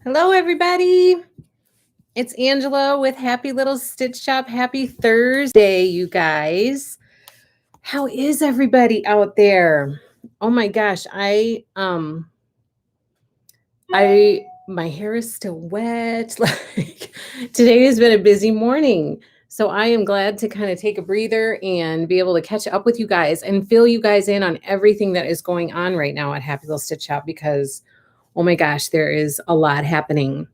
Hello, everybody. It's Angela with Happy Little Stitch Shop. Happy Thursday, you guys. How is everybody out there? Oh my gosh, my hair is still wet. Like today has been a busy morning. So I am glad to kind of take a breather and be able to catch up with you guys and fill you guys in on everything that is going on right now at Happy Little Stitch Shop because oh my gosh, there is a lot happening.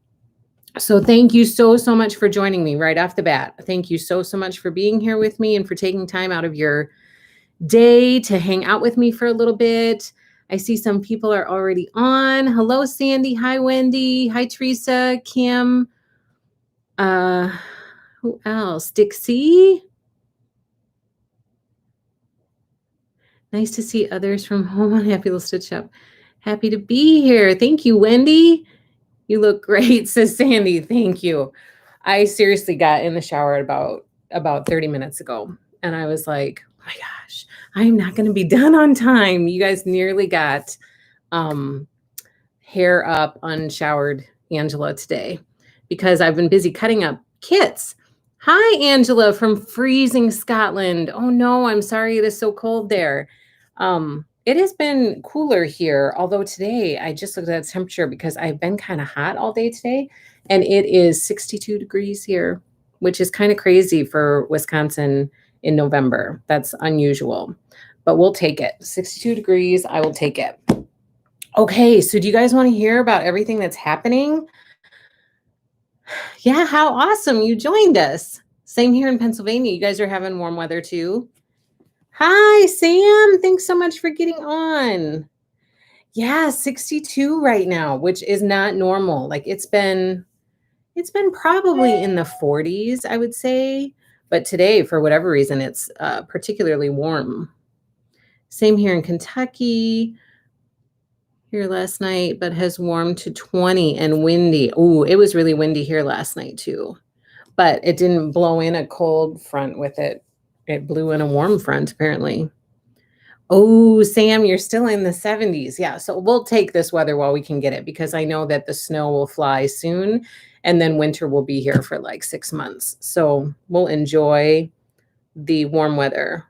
So thank you so much for joining me right off the bat. Thank you so much for being here with me and for taking time out of your day to hang out with me for a little bit. I see some people are already on. Hello, Sandy. Hi, Wendy. Hi, Teresa, Kim. Who else? Dixie. Nice to see others from home on Happy Little Stitch Shop. Happy to be here. Thank you, Wendy. You look great, says Sandy. Thank you. I seriously got in the shower at about 30 minutes ago. And I was like, oh my gosh, I'm not going to be done on time. You guys nearly got hair up, unshowered Angela today because I've been busy cutting up kits. Hi, Angela from freezing Scotland. Oh no, I'm sorry it is so cold there. It has been cooler here, although today I just looked at the temperature because I've been kind of hot all day today, and it is 62 degrees here, which is kind of crazy for Wisconsin in November. That's unusual, but we'll take it. 62 degrees, I will take it. Okay, so do you guys want to hear about everything that's happening? Yeah, how awesome you joined us. Same here in Pennsylvania. You guys are having warm weather too. Hi, Sam. Thanks so much for getting on. Yeah, 62 right now, which is not normal. Like it's been probably in the 40s, I would say. But today, for whatever reason, it's particularly warm. Same here in Kentucky. Here last night, but has warmed to 20 and windy. Oh, it was really windy here last night too. But it didn't blow in a cold front with it. It blew in a warm front, apparently. Oh, Sam, you're still in the 70s. Yeah, so we'll take this weather while we can get it because I know that the snow will fly soon and then winter will be here for like 6 months. So we'll enjoy the warm weather.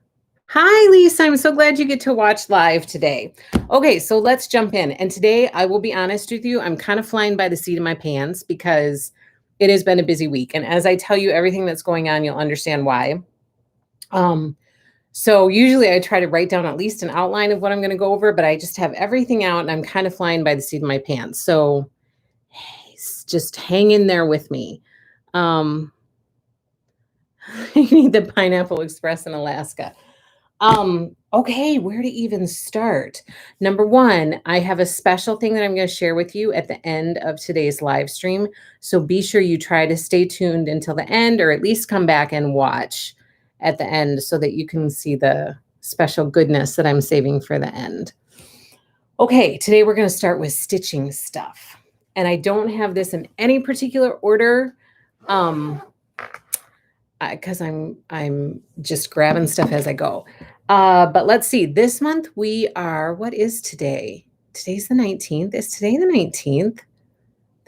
Hi, Lisa. I'm so glad you get to watch live today. Okay, so let's jump in. And today, I will be honest with you, I'm kind of flying by the seat of my pants because it has been a busy week. And as I tell you everything that's going on, you'll understand why. So usually I try to write down at least an outline of what I'm going to go over, but I just have everything out and I'm kind of flying by the seat of my pants. So just hang in there with me. You need the Pineapple Express in Alaska. Okay, where to even start? Number one, I have a special thing that I'm going to share with you at the end of today's live stream. So be sure you try to stay tuned until the end, or at least come back and watch at the end so that you can see the special goodness that I'm saving for the end. Okay, today we're going to start with stitching stuff. And I don't have this in any particular order. Because I'm just grabbing stuff as I go. But let's see. This month we are, what is today? Today's the 19th. Is today the 19th?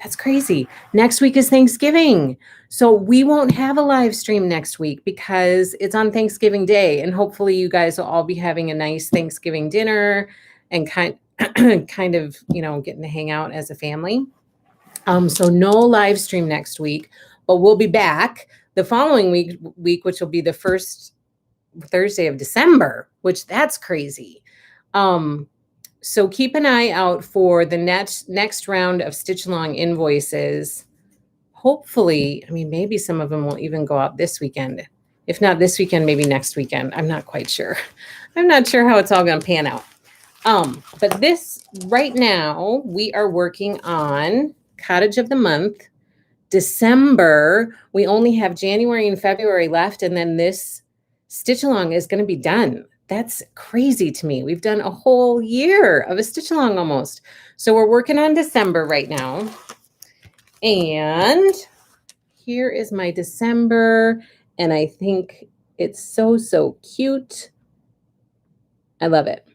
That's crazy. Next week is Thanksgiving. So we won't have a live stream next week because it's on Thanksgiving Day. And hopefully you guys will all be having a nice Thanksgiving dinner and kind of, you know, getting to hang out as a family. So no live stream next week, but we'll be back the following week, which will be the first Thursday of December, which that's crazy. So keep an eye out for the next round of Stitch Along invoices. Hopefully, I mean, maybe some of them will even go out this weekend. If not this weekend, maybe next weekend. I'm not quite sure. I'm not sure how it's all going to pan out. But this right now, we are working on Cottage of the Month. December, we only have January and February left, and then this Stitch Along is going to be done. That's crazy to me. We've done a whole year of a Stitch Along almost. So we're working on December right now. And here is my December, and I think it's so cute. I love it.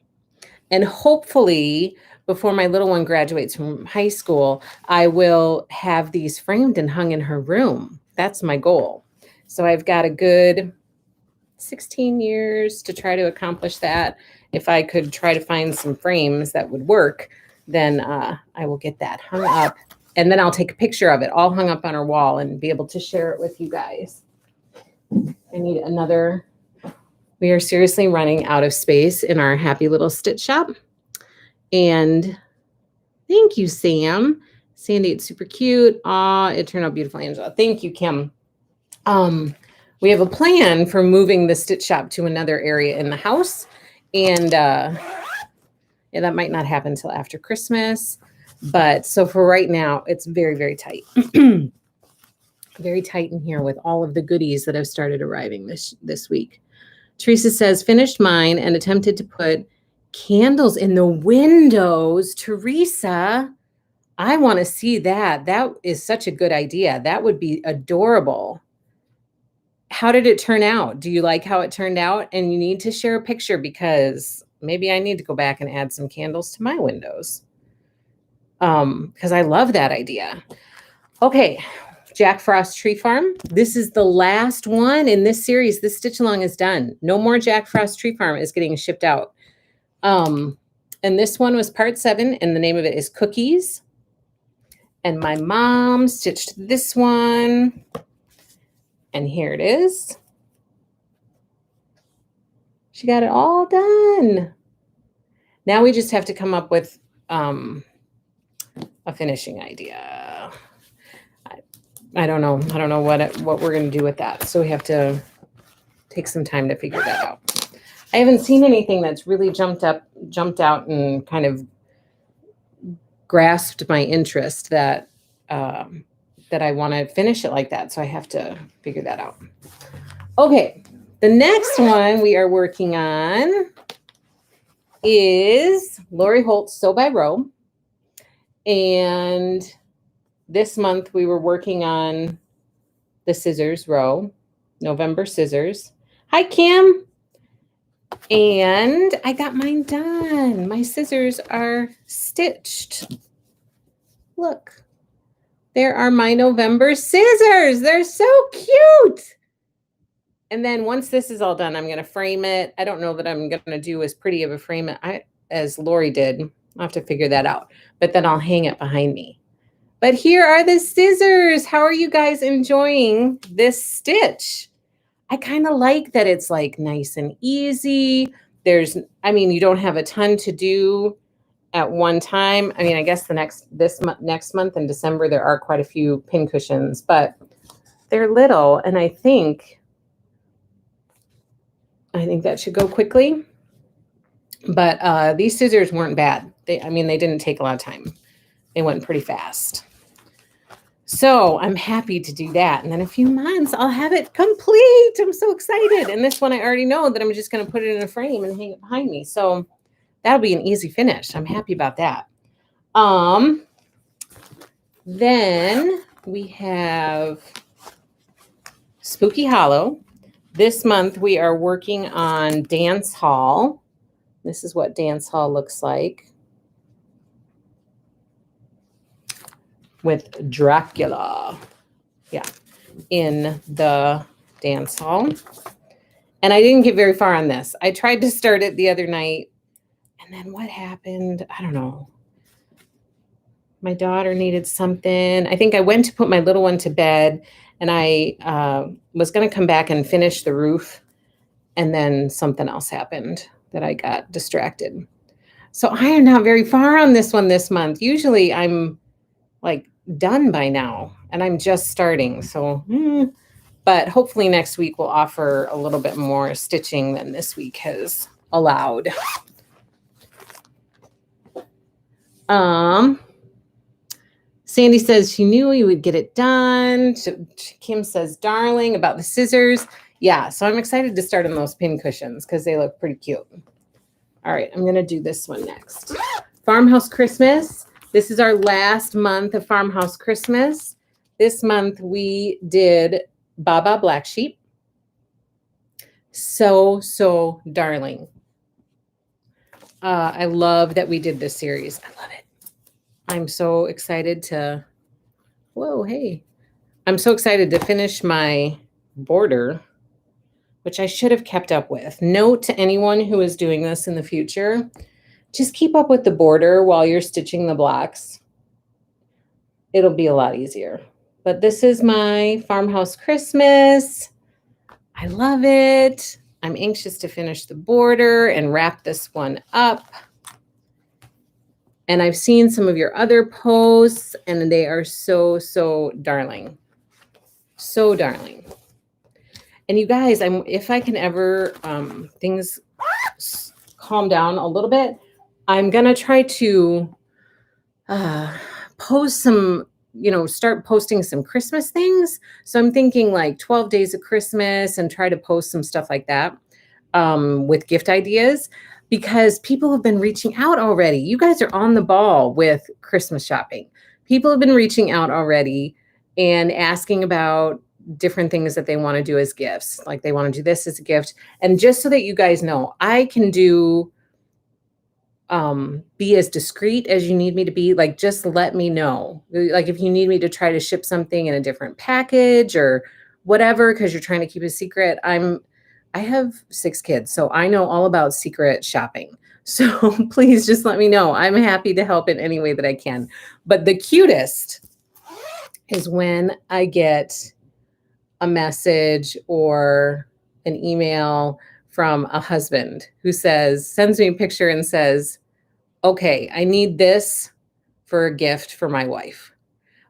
And hopefully before my little one graduates from high school, I will have these framed and hung in her room. That's my goal. So I've got a good 16 years to try to accomplish that. If I could try to find some frames that would work, then I will get that hung up. And then I'll take a picture of it all hung up on our wall and be able to share it with you guys. I need another. We are seriously running out of space in our happy little stitch shop. And thank you, Sam. Sandy, it's super cute. Aw, it turned out beautiful, Angela. Thank you, Kim. We have a plan for moving the stitch shop to another area in the house. And yeah, that might not happen until after Christmas. But so for right now, it's very, very tight. Very tight in here with all of the goodies that have started arriving this week. Teresa says, finished mine and attempted to put candles in the windows. Teresa, I want to see that. That is such a good idea. That would be adorable. How did it turn out? Do you like how it turned out? And you need to share a picture because maybe I need to go back and add some candles to my windows. Because I love that idea. Okay, Jack Frost Tree Farm. This is the last one in this series. This stitch along is done. No more Jack Frost Tree Farm is getting shipped out. And this one was part 7, and the name of it is Cookies. And my mom stitched this one. And here it is. She got it all done. Now we just have to come up with a finishing idea. I don't know. I don't know what we're going to do with that. So we have to take some time to figure that out. I haven't seen anything that's really jumped out and kind of grasped my interest that I want to finish it like that. So I have to figure that out. Okay. The next one we are working on is Lori Holt's Sew by Row. And this month we were working on the scissors row, November scissors. Hi, Kim. And I got mine done. My scissors are stitched. Look, there are my November scissors. They're so cute. And then once this is all done, I'm going to frame it. I don't know that I'm going to do as pretty of a frame as Lori did. I'll have to figure that out. But then I'll hang it behind me. But here are the scissors. How are you guys enjoying this stitch? I kind of like that it's like nice and easy. You don't have a ton to do at one time. I mean, I guess next month in December, there are quite a few pin cushions, but they're little. And I think that should go quickly. But these scissors weren't bad. They didn't take a lot of time. They went pretty fast. So I'm happy to do that. And then in a few months, I'll have it complete. I'm so excited. And this one, I already know that I'm just going to put it in a frame and hang it behind me. So that'll be an easy finish. I'm happy about that. Then we have Spooky Hollow. This month, we are working on Dance Hall. This is what Dance Hall looks like. With Dracula, in the dance hall. And I didn't get very far on this. I tried to start it the other night, and then what happened? I don't know. My daughter needed something. I think I went to put my little one to bed, and I was going to come back and finish the roof, and then something else happened that I got distracted. So I am not very far on this one this month. Usually I'm like done by now, and I'm just starting. So, but hopefully next week will offer a little bit more stitching than this week has allowed. Sandy says she knew you would get it done. Kim says, darling, about the scissors. Yeah, so I'm excited to start on those pin cushions because they look pretty cute. All right, I'm going to do this one next. Farmhouse Christmas. This is our last month of Farmhouse Christmas. This month we did Baba Black Sheep. So darling. I love that we did this series. I love it. I'm so excited to, whoa, hey. I'm so excited to finish my border, which I should have kept up with. Note to anyone who is doing this in the future, just keep up with the border while you're stitching the blocks. It'll be a lot easier. But this is my Farmhouse Christmas. I love it. I'm anxious to finish the border and wrap this one up. And I've seen some of your other posts, and they are so, so darling. So darling. And you guys, if I can ever things calm down a little bit, I'm gonna try to post some, start posting some Christmas things. So I'm thinking like 12 days of Christmas and try to post some stuff like that with gift ideas, because people have been reaching out already. You guys are on the ball with Christmas shopping. People have been reaching out already and asking about different things that they want to do as gifts. Like they want to do this as a gift. And just so that you guys know, I can do be as discreet as you need me to be. Like, just let me know. Like if you need me to try to ship something in a different package or whatever, because you're trying to keep a secret. I have 6 kids, so I know all about secret shopping. So please just let me know. I'm happy to help in any way that I can. But the cutest is when I get a message or an email from a husband who sends me a picture and says, okay, I need this for a gift for my wife.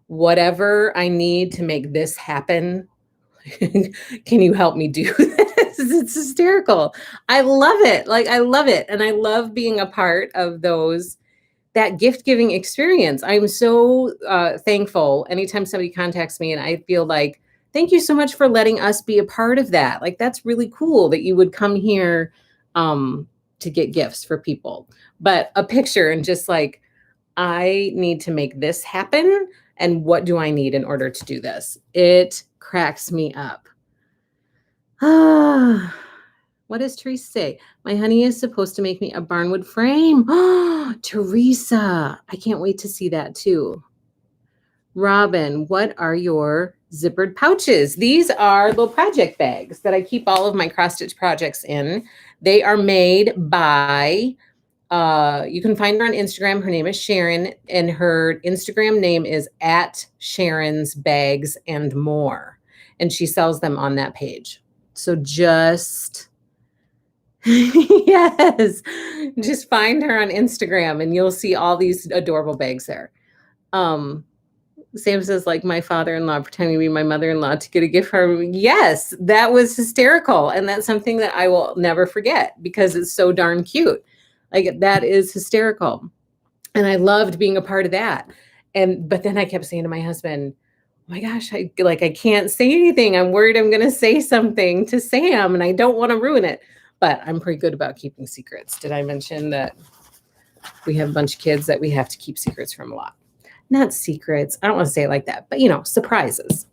Whatever I need to make this happen, can you help me do this? It's hysterical. I love it. Like, I love it. And I love being a part of that gift giving experience. I'm so thankful anytime somebody contacts me and I feel like, thank you so much for letting us be a part of that. Like, that's really cool that you would come here to get gifts for people. But a picture and just like, I need to make this happen. And what do I need in order to do this? It cracks me up. What does Teresa say? My honey is supposed to make me a barnwood frame. Teresa, I can't wait to see that too. Robin, what are your zippered pouches? These are little project bags that I keep all of my cross stitch projects in. They are made by, you can find her on Instagram. Her name is Sharon, and her Instagram name is @Sharon's Bags and More. And she sells them on that page. So just, yes, just find her on Instagram and you'll see all these adorable bags there. Sam says, like my father-in-law pretending to be my mother-in-law to get a gift for her. Yes, that was hysterical. And that's something that I will never forget because it's so darn cute. Like, that is hysterical. And I loved being a part of that. But then I kept saying to my husband, oh my gosh, I can't say anything. I'm worried I'm going to say something to Sam and I don't want to ruin it. But I'm pretty good about keeping secrets. Did I mention that we have a bunch of kids that we have to keep secrets from a lot? Not secrets. I don't want to say it like that, but surprises.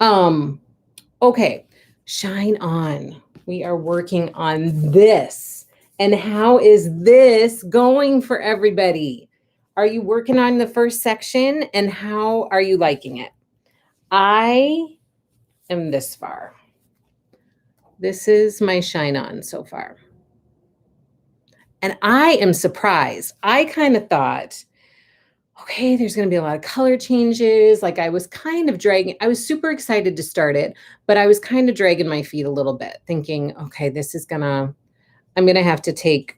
Okay. Shine On. We are working on this. And how is this going for everybody? Are you working on the first section and how are you liking it? I am this far. This is my Shine On so far. And I am surprised. I kind of thought, okay, there's going to be a lot of color changes. Like, I was kind of dragging, I was super excited to start it, but I was kind of dragging my feet a little bit thinking, okay, I'm going to have to take,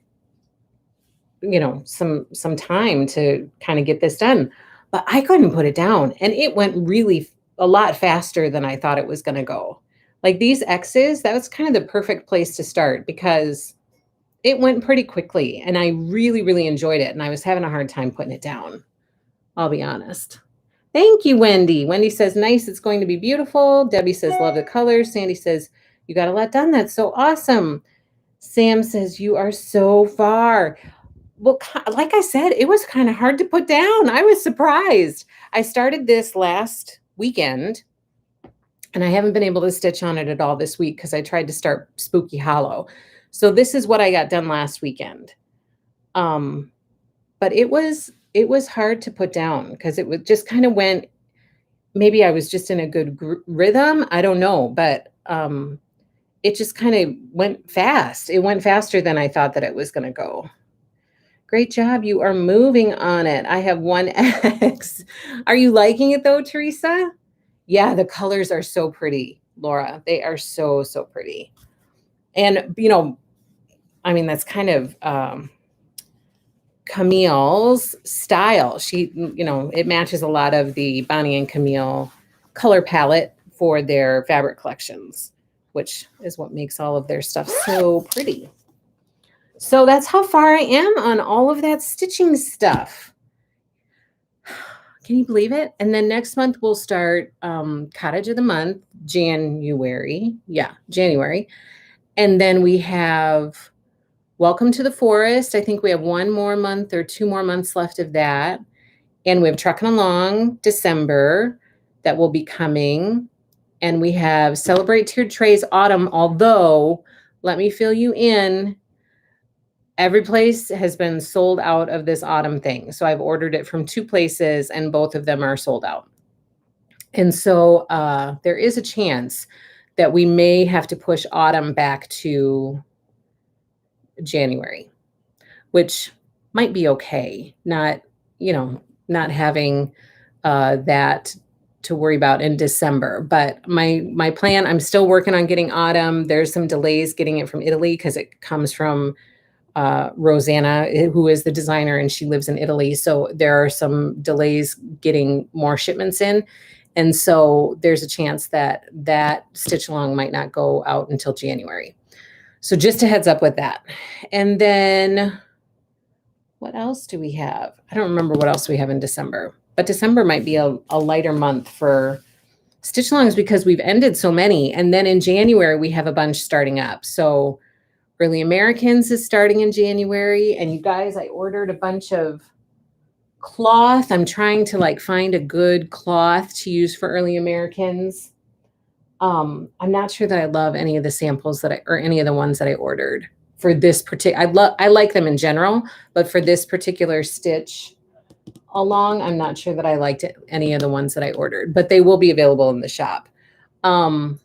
some time to kind of get this done, but I couldn't put it down. And it went really a lot faster than I thought it was going to go. Like, these X's, that was kind of the perfect place to start because it went pretty quickly and I really, really enjoyed it. And I was having a hard time putting it down. I'll be honest. Thank you, Wendy. Wendy says, nice. It's going to be beautiful. Debbie says, love the colors. Sandy says, you got a lot done. That's so awesome. Sam says, you are so far. Well, like I said, it was kind of hard to put down. I was surprised. I started this last weekend and I haven't been able to stitch on it at all this week because I tried to start Spooky Hollow. So this is what I got done last weekend. But it was hard to put down because it was just kind of went. Maybe I was just in a good rhythm. I don't know, but it just kind of went fast. It went faster than I thought that it was going to go. Great job. You are moving on it. I have one X. Are you liking it though, Teresa? Yeah, the colors are so pretty, Laura. They are so, so pretty. And, I mean, that's kind of Camille's style. She, it matches a lot of the Bonnie and Camille color palette for their fabric collections, which is what makes all of their stuff so pretty. So that's how far I am on all of that stitching stuff. Can you believe it? And then next month we'll start Cottage of the Month, January. Yeah, January. And then we have Welcome to the Forest. I think we have 1 more month or 2 more months left of that. And we have Truckin' Along, December, that will be coming. And we have Celebrate Tiered Trays, Autumn, although, let me fill you in, every place has been sold out of this autumn thing. So I've ordered it from 2 places and both of them are sold out. And so there is a chance that we may have to push autumn back to January, which might be okay. Not having that to worry about in December. But my plan, I'm still working on getting autumn. There's some delays getting it from Italy because it comes from Rosanna, who is the designer, and she lives in Italy. So there are some delays getting more shipments in. And so there's a chance that Stitch Along might not go out until January. So just a heads up with that. And then what else do we have? I don't remember what else we have in December, but December might be a lighter month for Stitch Alongs because we've ended so many. And then in January, we have a bunch starting up. So Early Americans is starting in January. And you guys, I ordered a bunch of cloth. I'm trying to find a good cloth to use for Early Americans. I'm not sure that I love any of the samples or any of the ones that I ordered for this particular. I like them in general, but for this particular Stitch Along, I'm not sure that I liked any of the ones that I ordered, but they will be available in the shop. And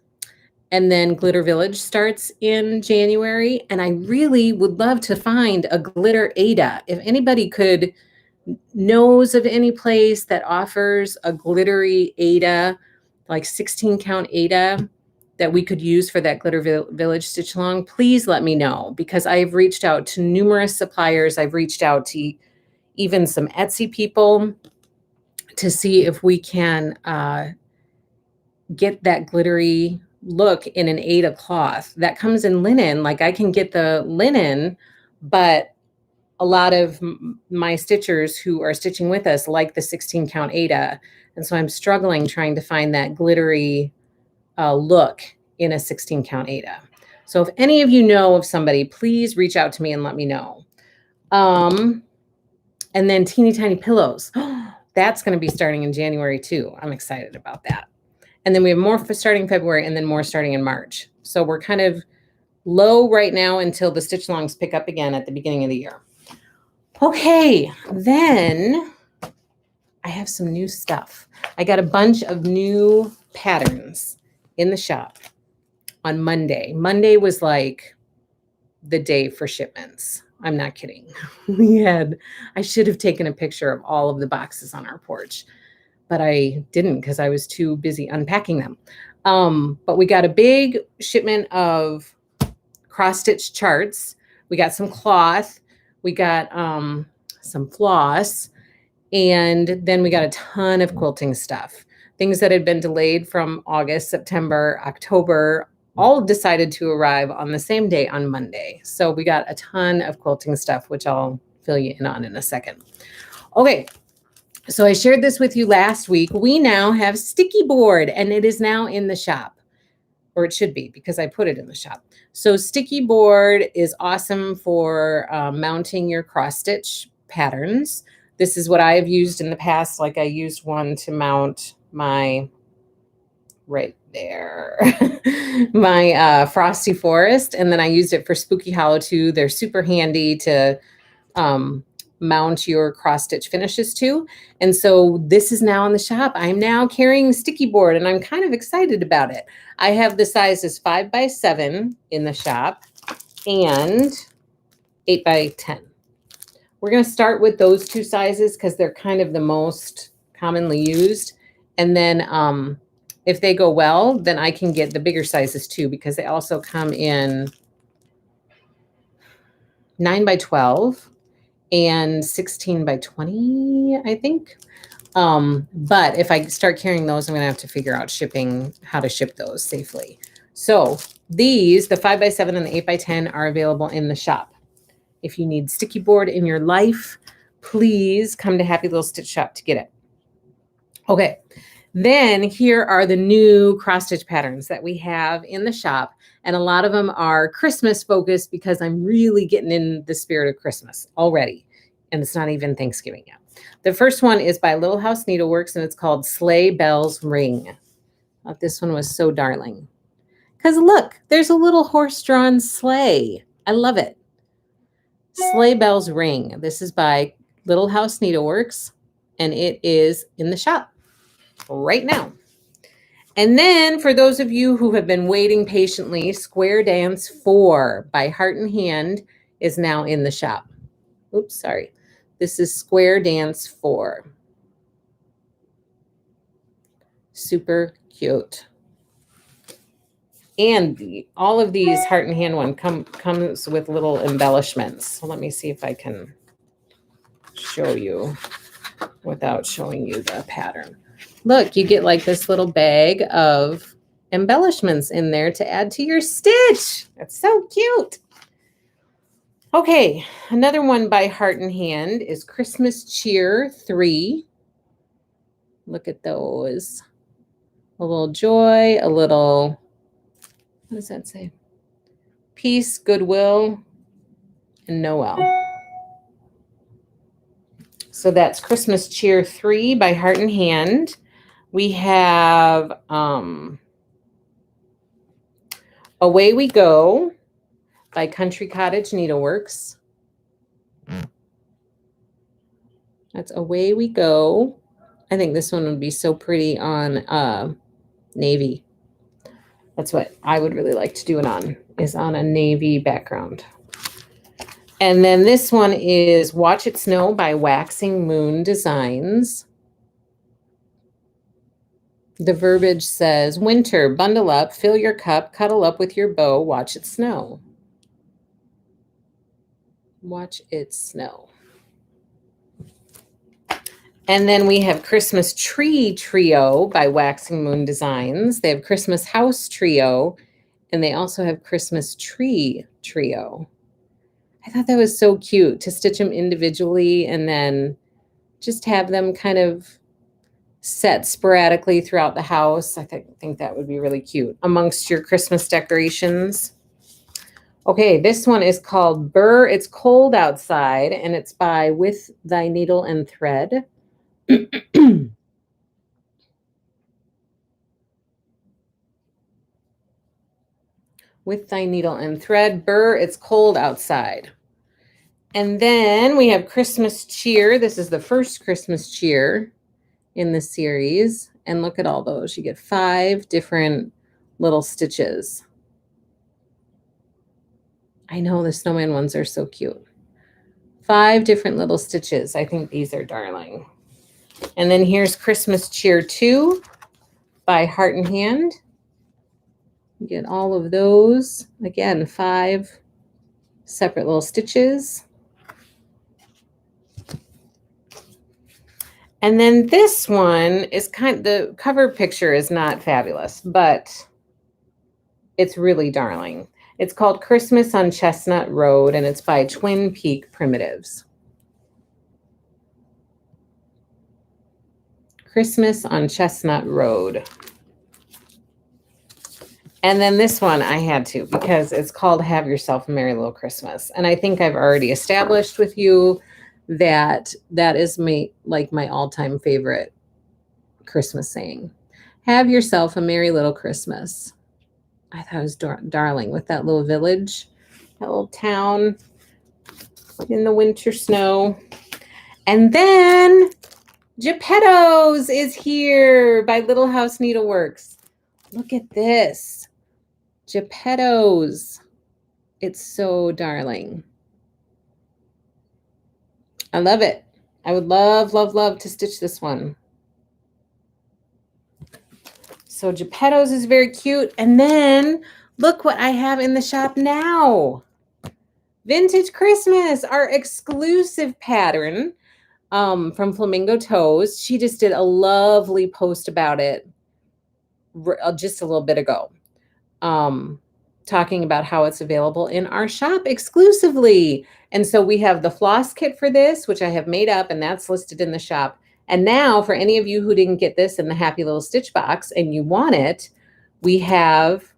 then Glitter Village starts in January, and I really would love to find a glitter Ada. If anybody knows of any place that offers a glittery Ada, like 16 count Ada that we could use for that Glitter Village Stitch Along, please let me know, because I've reached out to numerous suppliers. I've reached out to even some Etsy people to see if we can get that glittery look in an Ada cloth that comes in linen. I can get the linen, but a lot of my stitchers who are stitching with us like the 16 count Ada. And so I'm struggling trying to find that glittery look in a 16 count Ada. So if any of you know of somebody, please reach out to me and let me know. And then Teeny Tiny Pillows. That's going to be starting in January too. I'm excited about that. And then we have more for starting February and then more starting in March. So we're kind of low right now until the Stitch Alongs pick up again at the beginning of the year. Okay, then I have some new stuff. I got a bunch of new patterns in the shop on Monday. Monday was like the day for shipments. I'm not kidding. I should have taken a picture of all of the boxes on our porch, but I didn't because I was too busy unpacking them. But we got a big shipment of cross-stitch charts. We got some cloth. We got some floss. And then we got a ton of quilting stuff. Things that had been delayed from August, September, October, all decided to arrive on the same day on Monday. So we got a ton of quilting stuff, which I'll fill you in on in a second. Okay, so I shared this with you last week. We now have Sticky Board, and it is now in the shop, or it should be because I put it in the shop. So Sticky Board is awesome for mounting your cross stitch patterns. This is what I've used in the past. I used one to mount my, right there, my Frosty Forest. And then I used it for Spooky Hollow too. They're super handy to mount your cross stitch finishes to. And so this is now in the shop. I'm now carrying sticky board and I'm kind of excited about it. I have the sizes 5x7 in the shop and 8x10. We're going to start with those two sizes because they're kind of the most commonly used. And then if they go well, then I can get the bigger sizes too, because they also come in 9x12 and 16x20, I think. But if I start carrying those, I'm going to have to figure out how to ship those safely. So these, the 5x7 and the 8x10 are available in the shop. If you need sticky board in your life, please come to Happy Little Stitch Shop to get it. Okay, then here are the new cross stitch patterns that we have in the shop. And a lot of them are Christmas focused because I'm really getting in the spirit of Christmas already. And it's not even Thanksgiving yet. The first one is by Little House Needleworks and it's called Sleigh Bells Ring. I thought this one was so darling. Because look, there's a little horse-drawn sleigh. I love it. Sleigh Bells Ring. This is by Little House Needleworks and it is in the shop right now. And then for those of you who have been waiting patiently, Square Dance 4 by Heart and Hand is now in the shop. Oops, sorry. This is Square Dance 4. Super cute. And all of these Heart and Hand one comes with little embellishments. So let me see if I can show you without showing you the pattern. Look, you get like this little bag of embellishments in there to add to your stitch. That's so cute. Okay, another one by Heart and Hand is Christmas Cheer 3. Look at those. A little joy, a little, what does that say? Peace, goodwill, and Noel. So that's Christmas Cheer 3 by Heart and Hand. We have Away We Go by Country Cottage Needleworks. That's Away We Go. I think this one would be so pretty on navy. That's what I would really like to do it on, is on a navy background. And then this one is Watch It Snow by Waxing Moon Designs. The verbiage says, winter, bundle up, fill your cup, cuddle up with your beau, watch it snow. Watch it snow. And then we have Christmas Tree Trio by Waxing Moon Designs. They have Christmas House Trio, and they also have Christmas Tree Trio. I thought that was so cute to stitch them individually and then just have them kind of set sporadically throughout the house. I think that would be really cute amongst your Christmas decorations. Okay, this one is called Burr, It's Cold Outside, and it's by With Thy Needle and Thread. With Thy Needle and Thread, Burr, It's Cold Outside. And then we have Christmas Cheer. This is the first Christmas Cheer in the series. And look at all those. You get 5 different little stitches. I know the snowman ones are so cute. 5 different little stitches. I think these are darling. And then here's Christmas Cheer 2 by Heart and Hand. You get all of those. Again, 5 separate little stitches. And then this one is the cover picture is not fabulous, but it's really darling. It's called Christmas on Chestnut Road, and it's by Twin Peak Primitives. Christmas on Chestnut Road. And then this one I had to, because it's called Have Yourself a Merry Little Christmas. And I think I've already established with you that is my all-time favorite Christmas saying. Have yourself a merry little Christmas. I thought it was darling with that little village, that little town in the winter snow. And then Geppetto's is here by Little House Needleworks. Look at this. Geppetto's. It's so darling. I love it. I would love, love, love to stitch this one. So Geppetto's is very cute. And then look what I have in the shop now. Vintage Christmas, our exclusive pattern from Flamingo Toes. She just did a lovely post about it just a little bit ago, talking about how it's available in our shop exclusively. And so we have the floss kit for this, which I have made up, and that's listed in the shop. And now for any of you who didn't get this in the Happy Little Stitch box and you want it, we have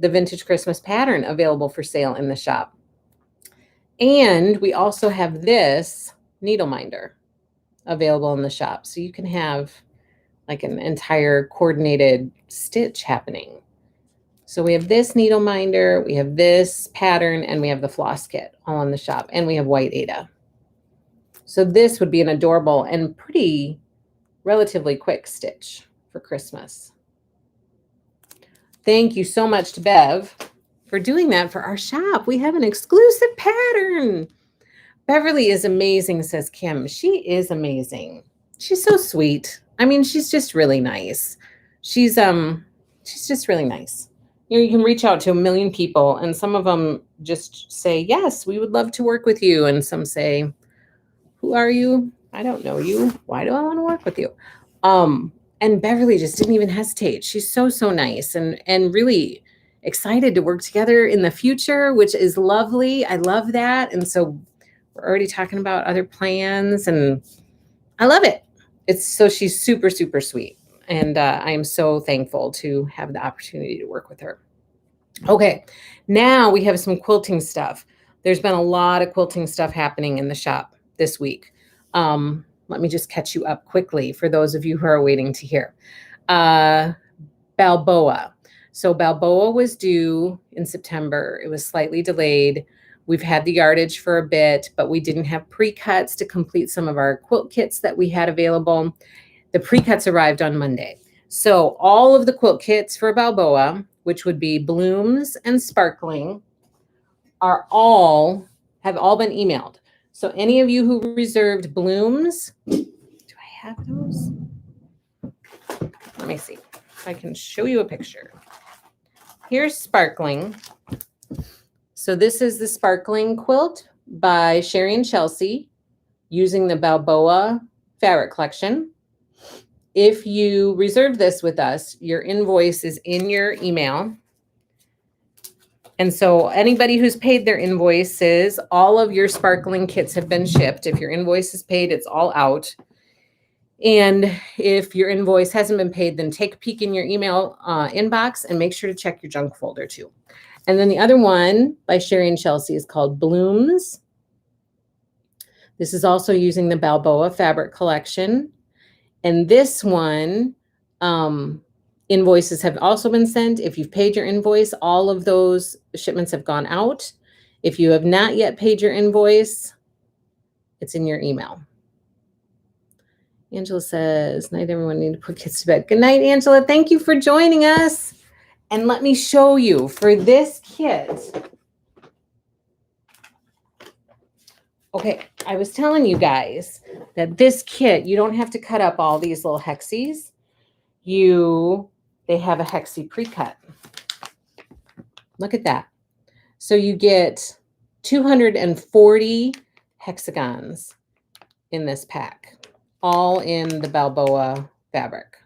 the Vintage Christmas pattern available for sale in the shop. And we also have this needle minder available in the shop. So you can have like an entire coordinated stitch happening. So we have this needle minder, we have this pattern, and we have the floss kit all in the shop. And we have white Aida. So this would be an adorable and pretty relatively quick stitch for Christmas. Thank you so much to Bev for doing that for our shop. We have an exclusive pattern. Beverly is amazing, says Kim. She is amazing. She's so sweet. I mean, she's just really nice. She's just really nice. You know, you can reach out to a million people, and some of them just say, yes, we would love to work with you. And some say, who are you? I don't know you. Why do I want to work with you? And Beverly just didn't even hesitate. She's so, so nice and really excited to work together in the future, which is lovely. I love that. And so we're already talking about other plans, and I love it. She's super, super sweet. And I am so thankful to have the opportunity to work with her. Okay, now we have some quilting stuff. There's been a lot of quilting stuff happening in the shop this week. Let me just catch you up quickly for those of you who are waiting to hear. Balboa. So Balboa was due in September. It was slightly delayed. We've had the yardage for a bit, but we didn't have pre-cuts to complete some of our quilt kits that we had available. The pre-cuts arrived on Monday. So all of the quilt kits for Balboa, which would be blooms and sparkling, have all been emailed. So any of you who reserved blooms, do I have those? Let me see if I can show you a picture. Here's sparkling. So this is the sparkling quilt by Sherry and Chelsea using the Balboa fabric collection. If you reserve this with us, your invoice is in your email. And so anybody who's paid their invoices, all of your sparkling kits have been shipped. If your invoice is paid, it's all out. And if your invoice hasn't been paid, then take a peek in your email inbox and make sure to check your junk folder too. And then the other one by Sherry and Chelsea is called Blooms. This is also using the Balboa fabric collection. And this one, invoices have also been sent. If you've paid your invoice, all of those shipments have gone out. If you have not yet paid your invoice, it's in your email. Angela says, night, everyone, need to put kids to bed. Good night, Angela. Thank you for joining us. And let me show you for this kit. Okay, I was telling you guys that this kit, you don't have to cut up all these little hexies. They have a hexie pre-cut. Look at that. So you get 240 hexagons in this pack, all in the Balboa fabric.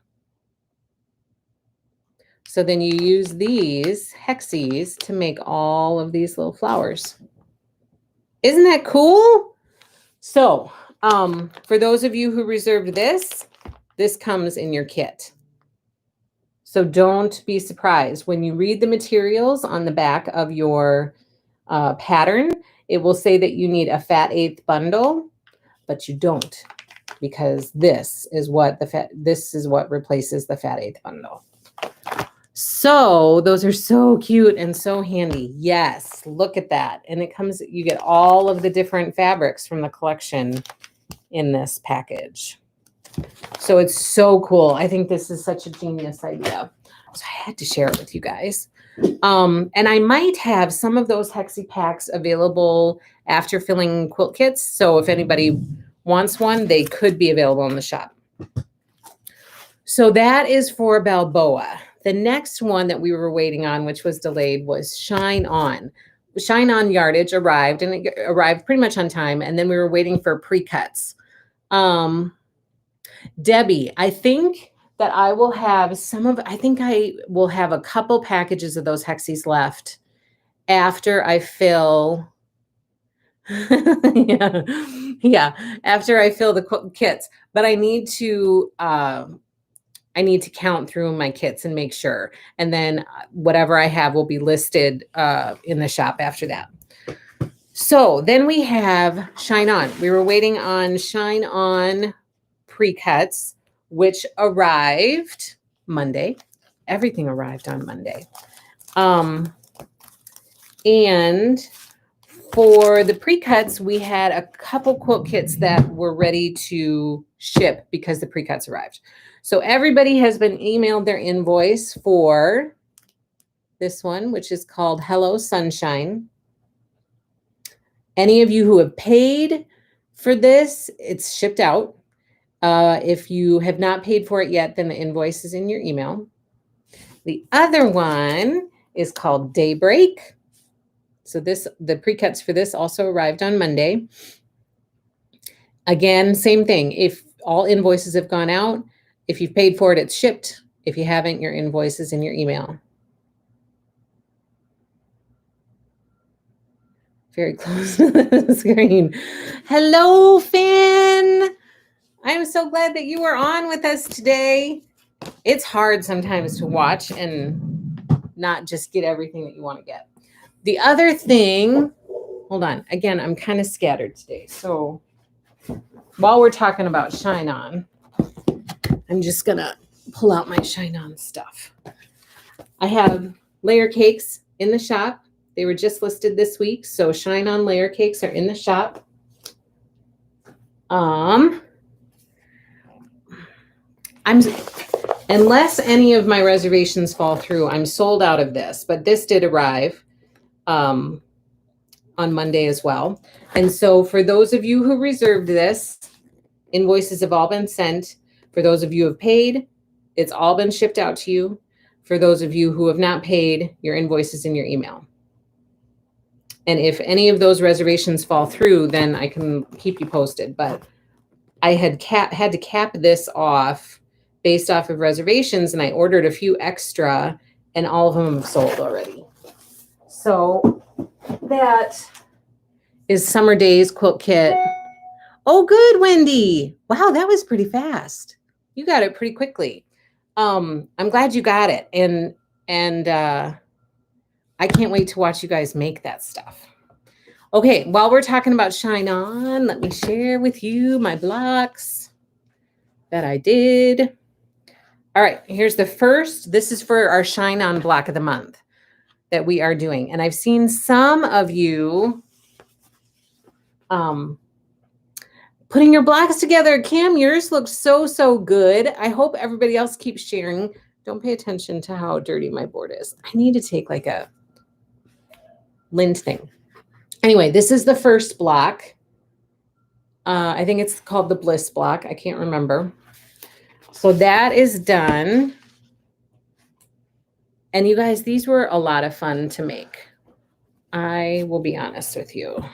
So then you use these hexies to make all of these little flowers. Isn't that cool? So for those of you who reserved this comes in your kit. So don't be surprised. When you read the materials on the back of your pattern, it will say that you need a fat eighth bundle, but you don't, because this is what replaces the fat eighth bundle. So those are so cute and so handy. Yes, look at that. And it comes, you get all of the different fabrics from the collection in this package. So it's so cool. I think this is such a genius idea. So I had to share it with you guys. And I might have some of those Hexie packs available after filling quilt kits. So if anybody wants one, they could be available in the shop. So that is for Balboa. The next one that we were waiting on, which was delayed, was Shine On. Shine On yardage arrived, and it arrived pretty much on time. And then we were waiting for pre-cuts. Debbie, I think that I will have I will have a couple packages of those Hexies left after I fill. yeah, after I fill the kits. But I need to count through my kits and make sure. And then whatever I have will be listed in the shop after that. So then we have Shine On. We were waiting on Shine On pre-cuts, which arrived Monday. Everything arrived on Monday. And for the pre-cuts, we had a couple quilt kits that were ready to ship because the pre-cuts arrived. So everybody has been emailed their invoice for this one, which is called Hello Sunshine. Any of you who have paid for this, it's shipped out. If you have not paid for it yet, then the invoice is in your email. The other one is called Daybreak. So the pre-cuts for this also arrived on Monday. Again, same thing. If all invoices have gone out, if you've paid for it, it's shipped. If you haven't, your invoice is in your email. Very close to the screen. Hello, Finn. I'm so glad that you are on with us today. It's hard sometimes to watch and not just get everything that you want to get. The other thing, hold on. Again, I'm kind of scattered today. So while we're talking about Shine On, I'm just going to pull out my Shine On stuff. I have layer cakes in the shop. They were just listed this week. So Shine On layer cakes are in the shop. Unless any of my reservations fall through, I'm sold out of this, but this did arrive on Monday as well. And so for those of you who reserved this, invoices have all been sent. For those of you who have paid, it's all been shipped out to you. For those of you who have not paid, your invoice is in your email. And if any of those reservations fall through, then I can keep you posted. But I had to cap this off based off of reservations, and I ordered a few extra, and all of them have sold already. So that is Summer Days Quilt Kit. Oh, good, Wendy. Wow, that was pretty fast. You got it pretty quickly. I'm glad you got it. And I can't wait to watch you guys make that stuff. Okay, while we're talking about Shine On, let me share with you my blocks that I did. All right, here's the first. This is for our Shine On block of the month that we are doing. And I've seen some of you putting your blocks together. Kim, yours looks so, so good. I hope everybody else keeps sharing. Don't pay attention to how dirty my board is. I need to take like a lint thing. Anyway, this is the first block. I think it's called the Bliss block. I can't remember. So that is done. And you guys, these were a lot of fun to make. I will be honest with you.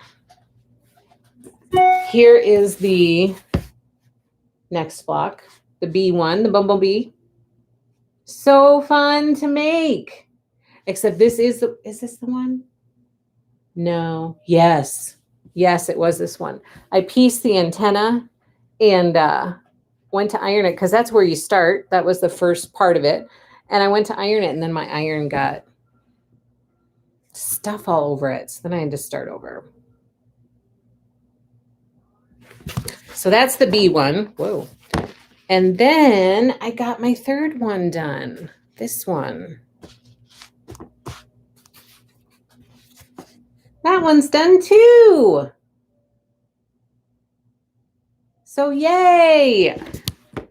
Here is the next block, the bee one, the bumblebee. So fun to make. Except this is this the one? No. Yes. Yes, it was this one. I pieced the antenna and went to iron it because that's where you start. That was the first part of it. And I went to iron it, and then my iron got stuff all over it. So then I had to start over. So that's the bee one. Whoa. And then I got my third one done. This one. That one's done too. So yay.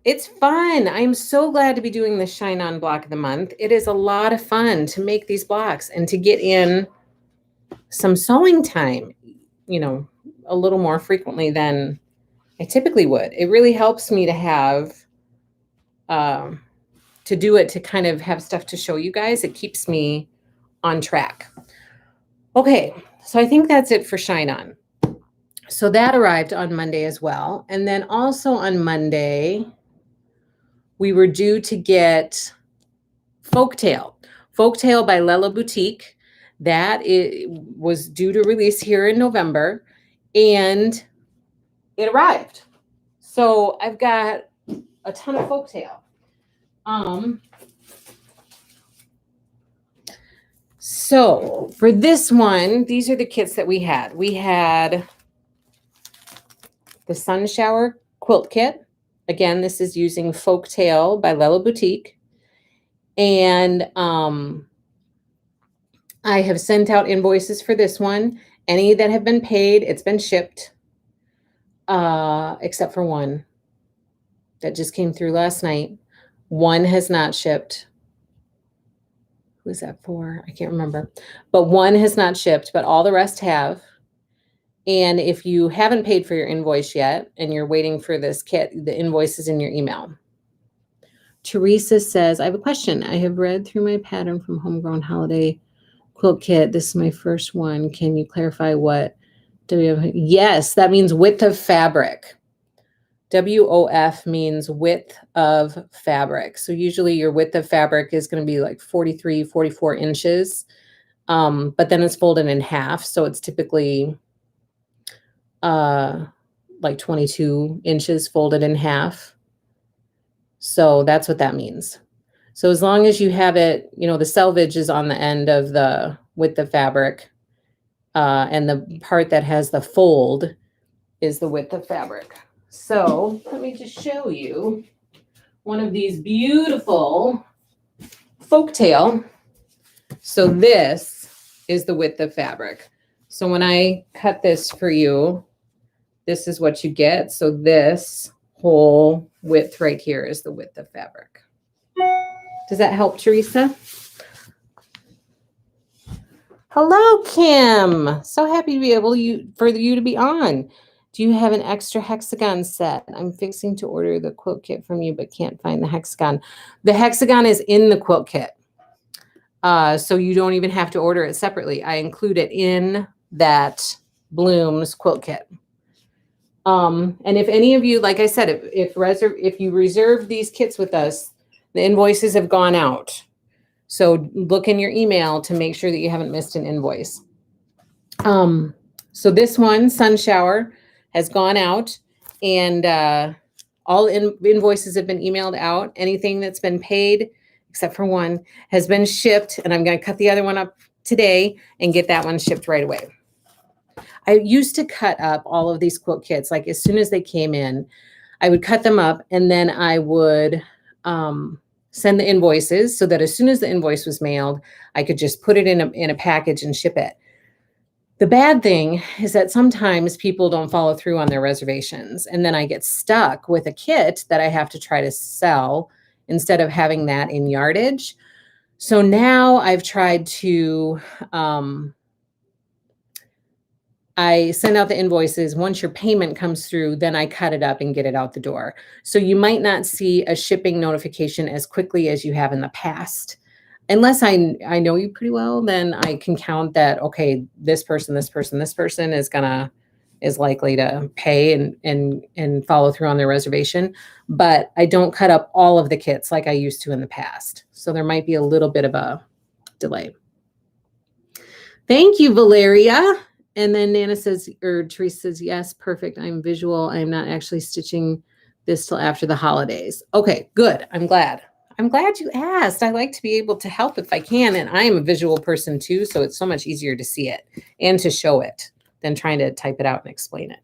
It's fun. I'm so glad to be doing the Shine On block of the month. It is a lot of fun to make these blocks and to get in some sewing time, you know, a little more frequently than I typically would. It really helps me to have, to do it, to kind of have stuff to show you guys. It keeps me on track. Okay, so I think that's it for Shine On. So that arrived on Monday as well. And then also on Monday, we were due to get Folktale. Folktale by Lella Boutique. That was due to release here in November, and it arrived. So I've got a ton of Folktale. So for this one, these are the kits that we had. We had the Sun Shower Quilt Kit. Again, this is using Folktale by Lella Boutique. And I have sent out invoices for this one. Any that have been paid, it's been shipped, except for one that just came through last night. One has not shipped. Who is that for? I can't remember. But one has not shipped, but all the rest have. And if you haven't paid for your invoice yet and you're waiting for this kit, the invoice is in your email. Teresa says, I have a question. I have read through my pattern from Homegrown Holiday Quilt Kit. This is my first one. Can you clarify what WF? Yes, that means width of fabric. WOF means width of fabric. So usually your width of fabric is going to be like 43, 44 inches. But then it's folded in half. So it's typically like 22 inches folded in half. So that's what that means. So as long as you have it, you know, the selvage is on the end of the width of fabric, and the part that has the fold is the width of fabric. So let me just show you one of these beautiful Folktale. So this is the width of fabric. So when I cut this for you, this is what you get. So this whole width right here is the width of fabric. Does that help, Teresa? Hello, Kim. So happy to be able for you to be on. Do you have an extra hexagon set? I'm fixing to order the quilt kit from you, but can't find the hexagon. The hexagon is in the quilt kit. So you don't even have to order it separately. I include it in that Bloom's quilt kit. And if any of you, like I said, if you reserve these kits with us, the invoices have gone out. So look in your email to make sure that you haven't missed an invoice. So this one, Sun Shower, has gone out, and all invoices have been emailed out. Anything that's been paid, except for one, has been shipped, and I'm going to cut the other one up today and get that one shipped right away. I used to cut up all of these quilt kits. Like as soon as they came in, I would cut them up, and then I would send the invoices so that as soon as the invoice was mailed, I could just put it in a package and ship it. The bad thing is that sometimes people don't follow through on their reservations, and then I get stuck with a kit that I have to try to sell instead of having that in yardage. So now I've tried to, I send out the invoices. Once your payment comes through, then I cut it up and get it out the door. So you might not see a shipping notification as quickly as you have in the past. Unless I know you pretty well, then I can count that, okay, this person is likely to pay and follow through on their reservation. But I don't cut up all of the kits like I used to in the past. So there might be a little bit of a delay. Thank you, Valeria. And then Nana says, or Teresa says, yes, perfect. I'm visual. I'm not actually stitching this till after the holidays. Okay, good. I'm glad. I'm glad you asked. I like to be able to help if I can. And I am a visual person too, so it's so much easier to see it and to show it than trying to type it out and explain it.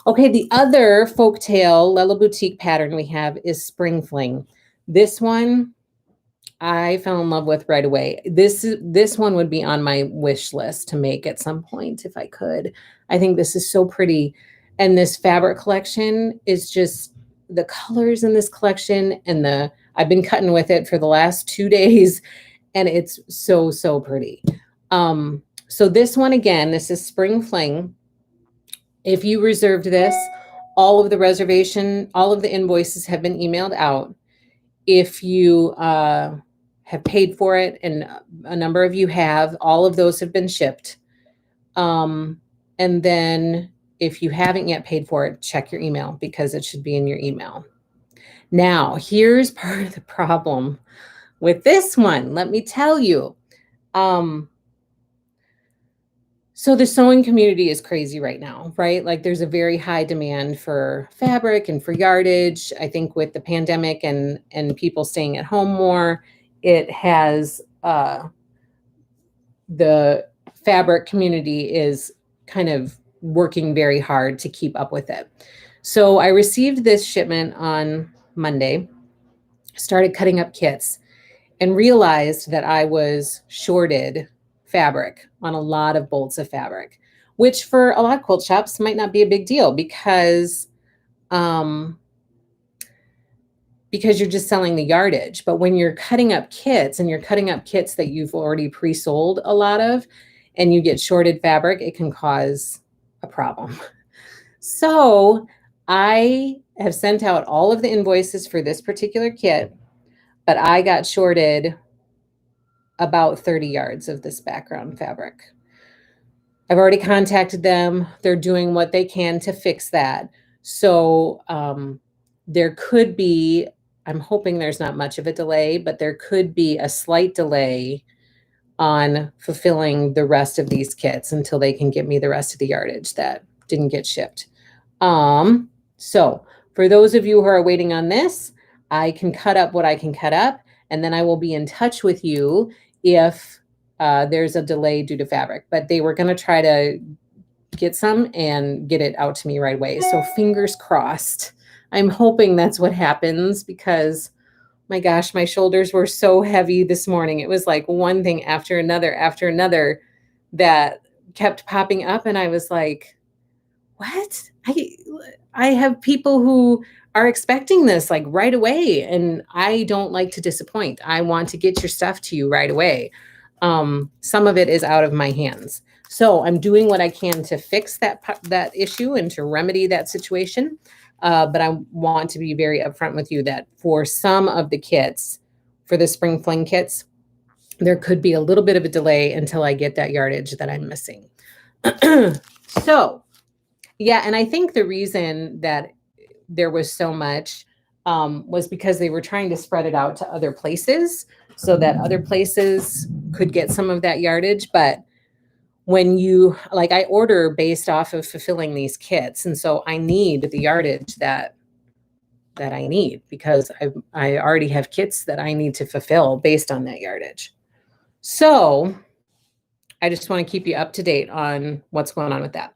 Okay, the other Folktale Lella Boutique pattern we have is Spring Fling. This one I fell in love with right away. This one would be on my wish list to make at some point if I could. I think this is so pretty. And this fabric collection is just the colors in this collection and I've been cutting with it for the last 2 days and it's so, so pretty. So this one again, this is Spring Fling. If you reserved this, all of the invoices have been emailed out. If you have paid for it, and a number of you have, all of those have been shipped. And then if you haven't yet paid for it, check your email because it should be in your email. Now, here's part of the problem with this one. Let me tell you. So the sewing community is crazy right now, right? Like there's a very high demand for fabric and for yardage. I think with the pandemic and people staying at home more, it has the fabric community is kind of working very hard to keep up with it. So I received this shipment on Monday, started cutting up kits, and realized that I was shorted fabric on a lot of bolts of fabric, which for a lot of quilt shops might not be a big deal because you're just selling the yardage. But when you're cutting up kits and you're cutting up kits that you've already pre-sold a lot of, and you get shorted fabric, it can cause a problem. So I have sent out all of the invoices for this particular kit, but I got shorted about 30 yards of this background fabric. I've already contacted them. They're doing what they can to fix that. So there could be, I'm hoping there's not much of a delay, but there could be a slight delay on fulfilling the rest of these kits until they can get me the rest of the yardage that didn't get shipped. So for those of you who are waiting on this, I can cut up what I can cut up, and then I will be in touch with you if there's a delay due to fabric. But they were going to try to get some and get it out to me right away. So fingers crossed. I'm hoping that's what happens because my gosh, my shoulders were so heavy this morning. It was like one thing after another that kept popping up. And I was like, what? I have people who are expecting this like right away. And I don't like to disappoint. I want to get your stuff to you right away. Some of it is out of my hands. So I'm doing what I can to fix that issue and to remedy that situation. But I want to be very upfront with you that for some of the kits, for the Spring Fling kits, there could be a little bit of a delay until I get that yardage that I'm missing. So, yeah, and I think the reason that there was so much was because they were trying to spread it out to other places so that other places could get some of that yardage. But when you, like, I order based off of fulfilling these kits. And so I need the yardage that I need because I already have kits that I need to fulfill based on that yardage. So I just want to keep you up to date on what's going on with that.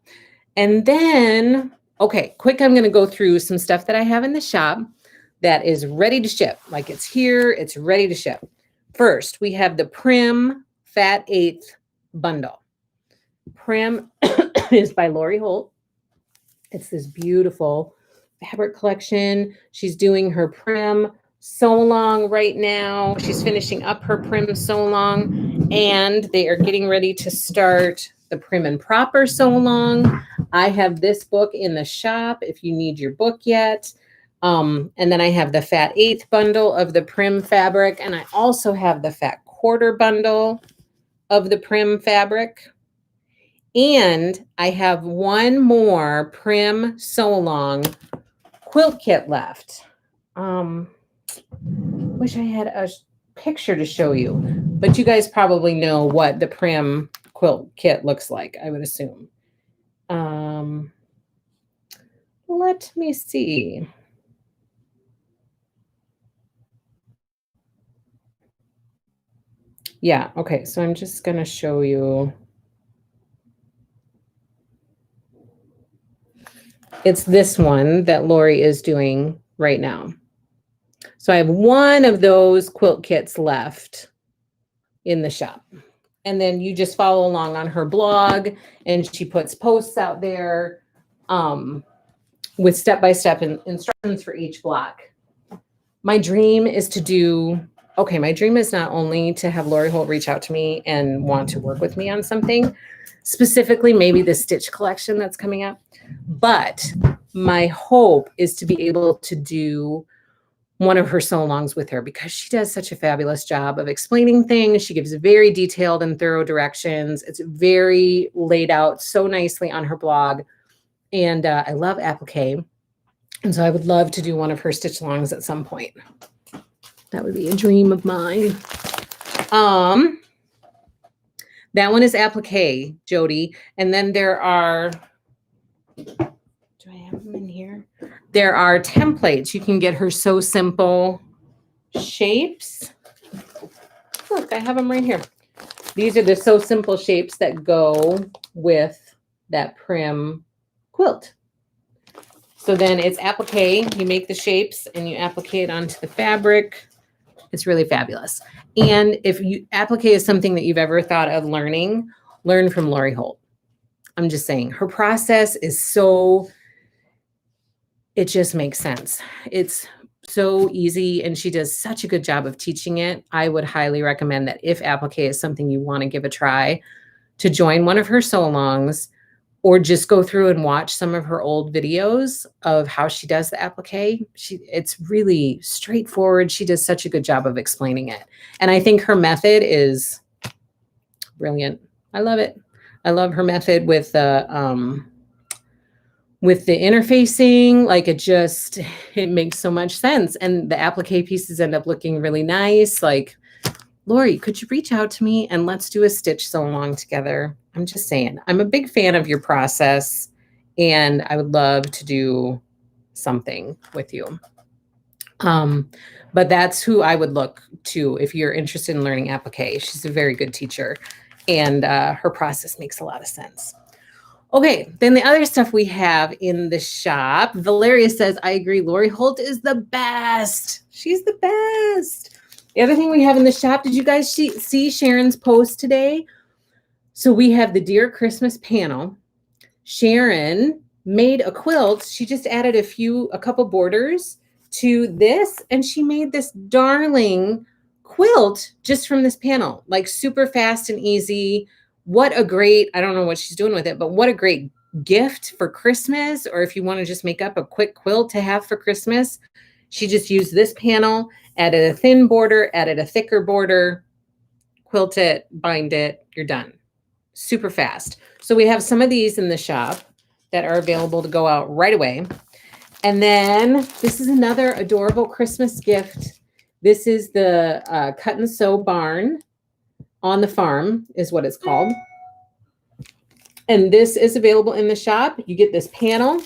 And then, okay, quick, I'm going to go through some stuff that I have in the shop that is ready to ship. Like it's here, it's ready to ship. First, we have the Prim Fat Eighth bundle. Prim is by Lori Holt. It's this beautiful fabric collection. She's doing her Prim sew along right now. She's finishing up her Prim sew along, and they are getting ready to start the Prim and Proper sew along. I have this book in the shop if you need your book yet. And then I have the Fat Eighth bundle of the Prim fabric, and I also have the Fat Quarter bundle of the Prim fabric. And I have one more Prim sew along quilt kit left. Wish I had a picture to show you, but you guys probably know what the Prim quilt kit looks like, I would assume. Let me see. Yeah, okay, so I'm just going to show you. It's this one that Lori is doing right now. So I have one of those quilt kits left in the shop. And then you just follow along on her blog, and she puts posts out there with step-by-step instructions for each block. My dream is to do, okay, my dream is not only to have Lori Holt reach out to me and want to work with me on something, specifically maybe the stitch collection that's coming up, but my hope is to be able to do one of her sew-alongs with her, because she does such a fabulous job of explaining things. She gives very detailed and thorough directions. It's very laid out so nicely on her blog. And I love applique. And so I would love to do one of her stitch-alongs at some point. That would be a dream of mine. That one is applique, Jody. And then there are, do I have them in here? There are templates. You can get her So Simple shapes. Look, I have them right here. These are the So Simple shapes that go with that prim quilt. So then it's applique. You make the shapes and you applique it onto the fabric. It's really fabulous. And if you applique is something that you've ever thought of learning, learn from Lori Holt. I'm just saying, her process is so, it just makes sense. It's so easy, and she does such a good job of teaching it. I would highly recommend that if applique is something you want to give a try, to join one of her sew-alongs, or just go through and watch some of her old videos of how she does the applique. It's really straightforward. She does such a good job of explaining it. And I think her method is brilliant. I love it. I love her method with the interfacing. Like, it makes so much sense. And the applique pieces end up looking really nice. Like, Lori, could you reach out to me and let's do a stitch sew-along together? I'm just saying, I'm a big fan of your process, and I would love to do something with you. But that's who I would look to if you're interested in learning applique. She's a very good teacher, and her process makes a lot of sense. Okay, then the other stuff we have in the shop, Valeria says, I agree, Lori Holt is the best. She's the best. The other thing we have in the shop, did you guys see Sharon's post today? So we have the Dear Christmas panel. Sharon made a quilt. She just added a couple borders to this, and she made this darling quilt just from this panel, like super fast and easy. What a great, I don't know what she's doing with it, but what a great gift for Christmas, or if you want to just make up a quick quilt to have for Christmas. She just used this panel, added a thin border, added a thicker border, quilt it, bind it, you're done. Super fast. So we have some of these in the shop that are available to go out right away. And then this is another adorable Christmas gift. This is the Cut and Sew Barn on the Farm is what it's called. And this is available in the shop. You get this panel.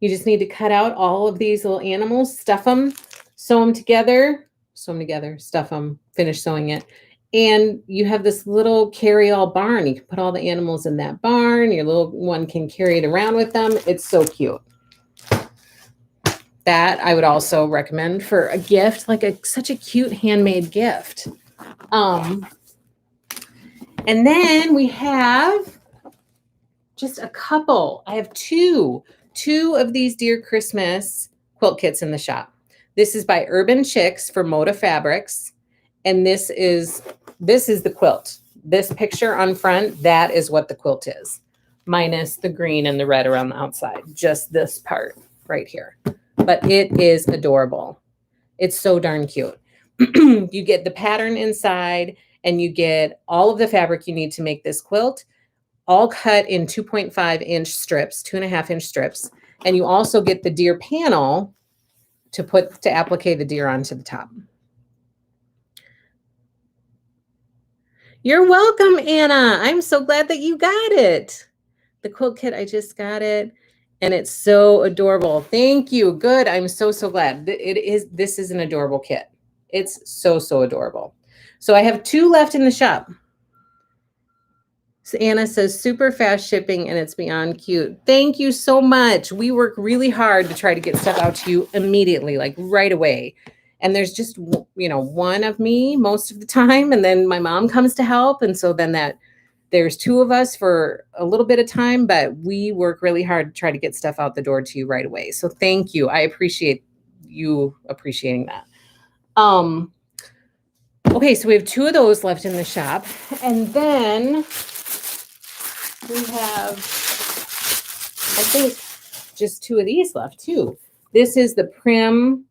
You just need to cut out all of these little animals, stuff them, sew them together, stuff them, finish sewing it. And you have this little carry-all barn. You can put all the animals in that barn. Your little one can carry it around with them. It's so cute. That I would also recommend for a gift, like such a cute handmade gift. And then we have just a couple. I have two of these Dear Christmas quilt kits in the shop. This is by Urban Chicks for Moda Fabrics. And this is the quilt. This picture on front, that is what the quilt is, minus the green and the red around the outside. Just this part right here. But it is adorable. It's so darn cute. You get the pattern inside, and you get all of the fabric you need to make this quilt, all cut in 2.5-inch strips, 2.5-inch strips. And you also get the deer panel to applique the deer onto the top. You're welcome, Anna. I'm so glad that you got it. The quilt kit, I just got it, and it's so adorable. Thank you. Good. I'm so glad. This is an adorable kit. It's so adorable. So I have two left in the shop. So Anna says super fast shipping and it's beyond cute. Thank you so much. We work really hard to try to get stuff out to you immediately, like right away. And there's just, one of me most of the time. And then my mom comes to help. And so then there's two of us for a little bit of time, but we work really hard to try to get stuff out the door to you right away. So thank you. I appreciate you appreciating that. Okay, so we have two of those left in the shop. And then we have, I think, just two of these left too. This is the Prim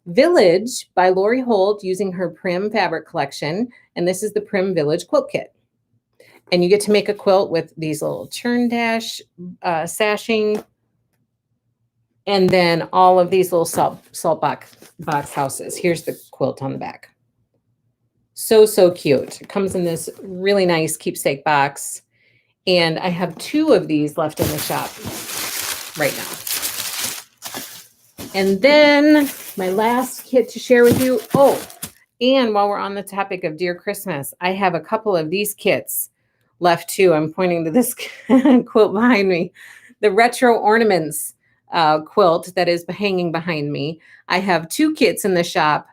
Village by Lori Holt using her Prim fabric collection. And this is the Prim Village quilt kit. And you get to make a quilt with these little churn dash sashing. And then all of these little salt box houses. Here's the quilt on the back. So, so cute. It comes in this really nice keepsake box. And I have two of these left in the shop right now. And then my last kit to share with you. Oh, and while we're on the topic of Dear Christmas, I have a couple of these kits left too. I'm pointing to this quilt behind me. The Retro Ornaments quilt that is hanging behind me. I have two kits in the shop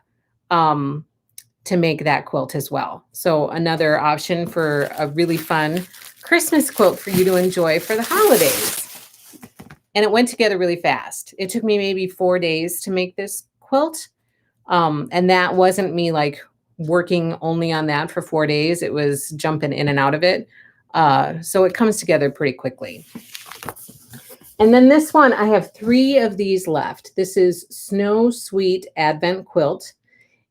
to make that quilt as well. So another option for a really fun Christmas quilt for you to enjoy for the holidays. And it went together really fast. It took me maybe 4 days to make this quilt. And that wasn't me like working only on that for 4 days. It was jumping in and out of it. So it comes together pretty quickly. And then this one, I have 3 of these left. This is Snow Sweet Advent Quilt.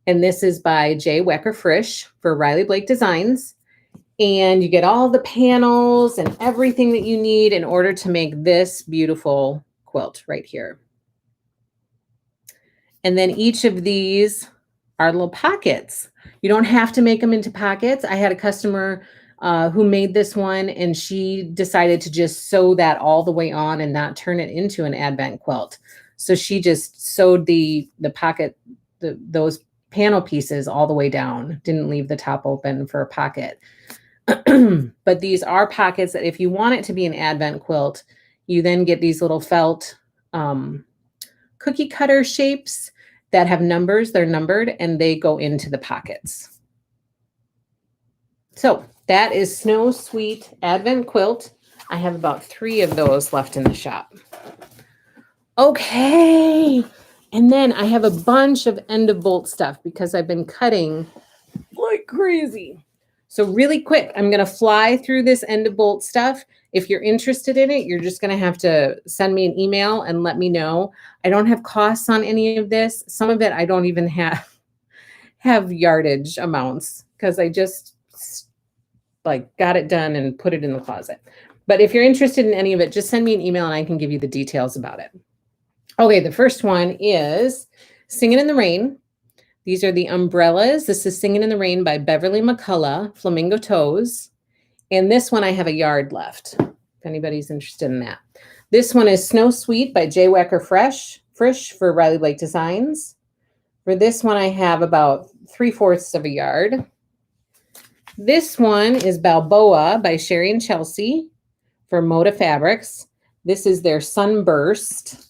And this is by Jay Wecker Frisch for Riley Blake Designs. And you get all the panels and everything that you need in order to make this beautiful quilt right here. And then each of these are little pockets. You don't have to make them into pockets. I had a customer who made this one, and she decided to just sew that all the way on and not turn it into an Advent quilt. So she just sewed the pocket, those panel pieces all the way down, didn't leave the top open for a pocket. But these are pockets that if you want it to be an Advent quilt, you then get these little felt cookie cutter shapes that have numbers. They're numbered and they go into the pockets. So that is Snow Sweet Advent Quilt. I have about 3 of those left in the shop. Okay. And then I have a bunch of end of bolt stuff because I've been cutting like crazy. So really quick, I'm going to fly through this end of bolt stuff. If you're interested in it, you're just going to have to send me an email and let me know. I don't have costs on any of this. Some of it I don't even have yardage amounts because I just like got it done and put it in the closet. But if you're interested in any of it, just send me an email and I can give you the details about it. Okay, the first one is Singing in the Rain. These are the umbrellas. This is Singing in the Rain by Beverly McCullough, Flamingo Toes. And this one I have a yard left, if anybody's interested in that. This one is Snow Sweet by Jay Wecker Frisch for Riley Blake Designs. For this one, I have about 3/4 of a yard. This one is Balboa by Sherry and Chelsea for Moda Fabrics. This is their Sunburst,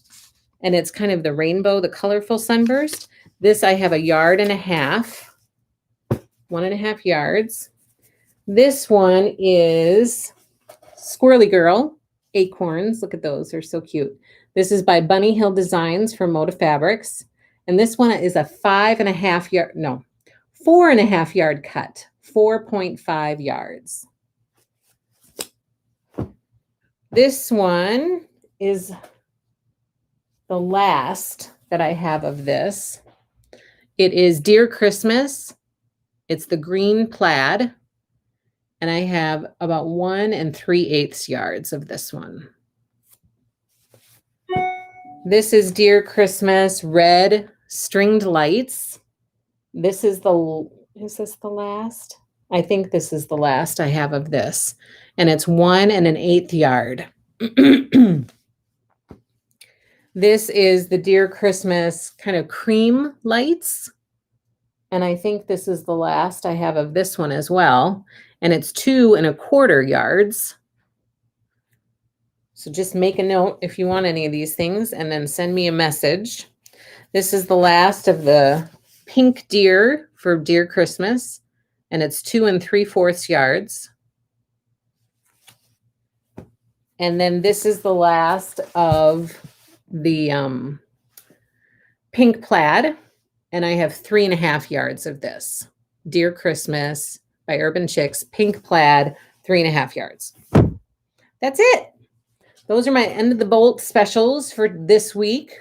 and it's kind of the rainbow, the colorful Sunburst. This I have 1.5 yards, 1.5 yards. This one is Squirrely Girl, Acorns. Look at those, they're so cute. This is by Bunny Hill Designs for Moda Fabrics. And this one is a 4.5 yard cut, 4.5 yards. This one is the last that I have of this. It is Dear Christmas. It's the green plaid. And I have about 1 3/8 yards of this one. This is Dear Christmas Red Stringed Lights. Is this the last? I think this is the last I have of this. And it's 1 1/8 yard. This is the Dear Christmas kind of cream lights. And I think this is the last I have of this one as well. and it's 2¼ yards. So just make a note if you want any of these things and then send me a message. This is the last of the pink deer for Deer Christmas, and it's 2¾ yards. And then this is the last of the pink plaid, and I have 3½ yards of this. Deer Christmas by Urban Chicks, pink plaid, 3½ yards. That's it. Those are my end of the bolt specials for this week.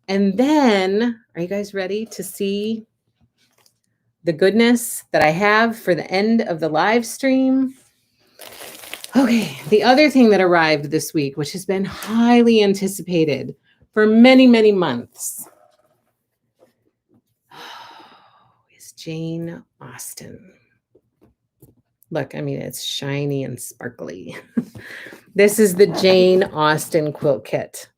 And then, are you guys ready to see the goodness that I have for the end of the live stream? Okay, the other thing that arrived this week, which has been highly anticipated for many, many months, is Jane Austen. Look, I mean, it's shiny and sparkly. This is the Jane Austen quilt kit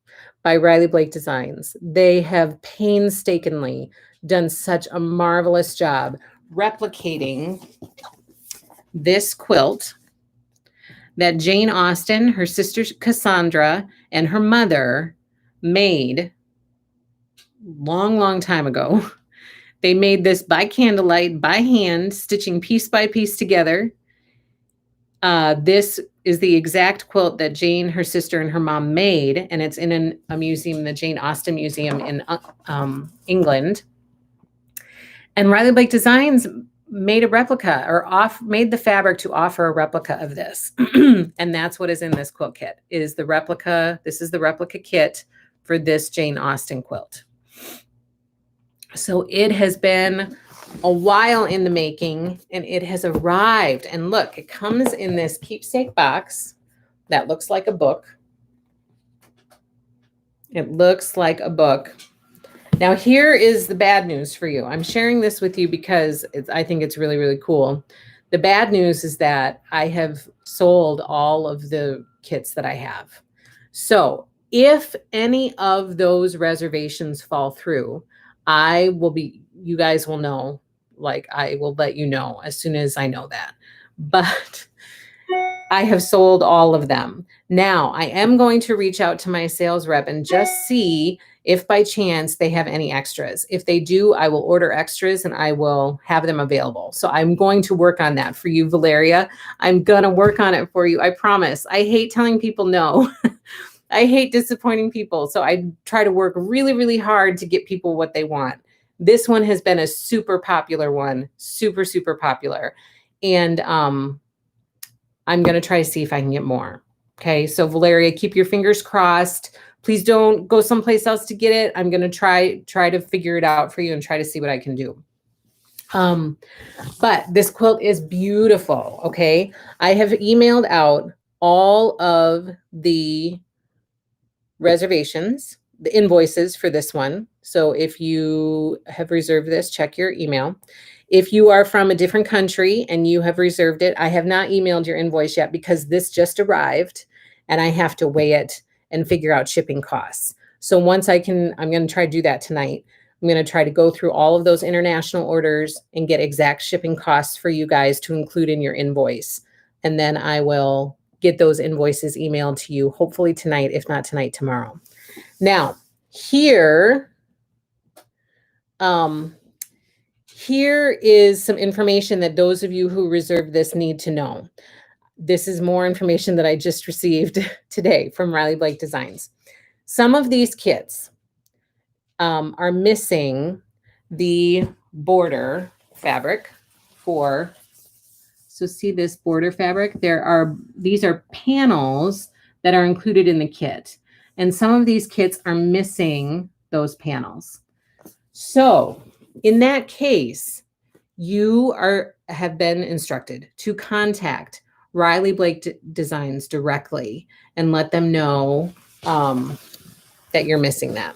by Riley Blake Designs. They have painstakingly done such a marvelous job replicating this quilt that Jane Austen, her sister Cassandra, and her mother made long, long time ago. They made this by candlelight, by hand, stitching piece by piece together. This is the exact quilt that Jane, her sister, and her mom made, and it's in a museum, the Jane Austen Museum in England. And Riley Blake Designs made a replica, or made the fabric to offer a replica of this. And that's what is in this quilt kit, is the replica. This is the replica kit for this Jane Austen quilt. So it has been a while in the making, and it has arrived. And look, it comes in this keepsake box that looks like a book. It looks like a book. Now, here is the bad news for you. I'm sharing this with you because I think it's really, really cool. The bad news is that I have sold all of the kits that I have. So if any of those reservations fall through, you guys will know, like I will let you know as soon as I know that. But I have sold all of them. Now, I am going to reach out to my sales rep and just see if by chance they have any extras. If they do, I will order extras and I will have them available. So I'm going to work on that for you, Valeria. I'm going to work on it for you. I promise. I hate telling people no. I hate disappointing people. So I try to work really, really hard to get people what they want. This one has been a super popular one, super, super popular. And I'm going to try to see if I can get more. Okay. So Valeria, keep your fingers crossed. Please don't go someplace else to get it. I'm going to try to figure it out for you and try to see what I can do. But this quilt is beautiful. Okay. I have emailed out all of the reservations, the invoices for this one. So if you have reserved this, check your email. If you are from a different country and you have reserved it, I have not emailed your invoice yet because this just arrived and I have to weigh it and figure out shipping costs. So once I'm going to try to do that tonight. I'm going to try to go through all of those international orders and get exact shipping costs for you guys to include in your invoice. And then I will get those invoices emailed to you, hopefully tonight, if not tonight, tomorrow. Now, here is some information that those of you who reserved this need to know. This is more information that I just received today from Riley Blake Designs. Some of these kits are missing the border fabric for, so see this border fabric? These are panels that are included in the kit. And some of these kits are missing those panels. So in that case, you have been instructed to contact Riley Blake Designs directly and let them know that you're missing that.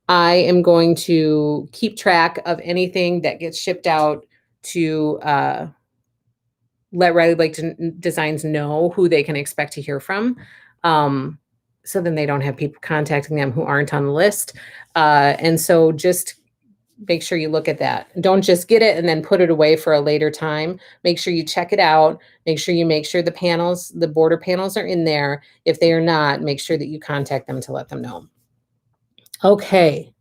I am going to keep track of anything that gets shipped out to let Riley Blake Designs know who they can expect to hear from. So then they don't have people contacting them who aren't on the list. And so just make sure you look at that. Don't just get it and then put it away for a later time. Make sure you check it out. Make sure the panels, the border panels are in there. If they are not, make sure that you contact them to let them know. Okay.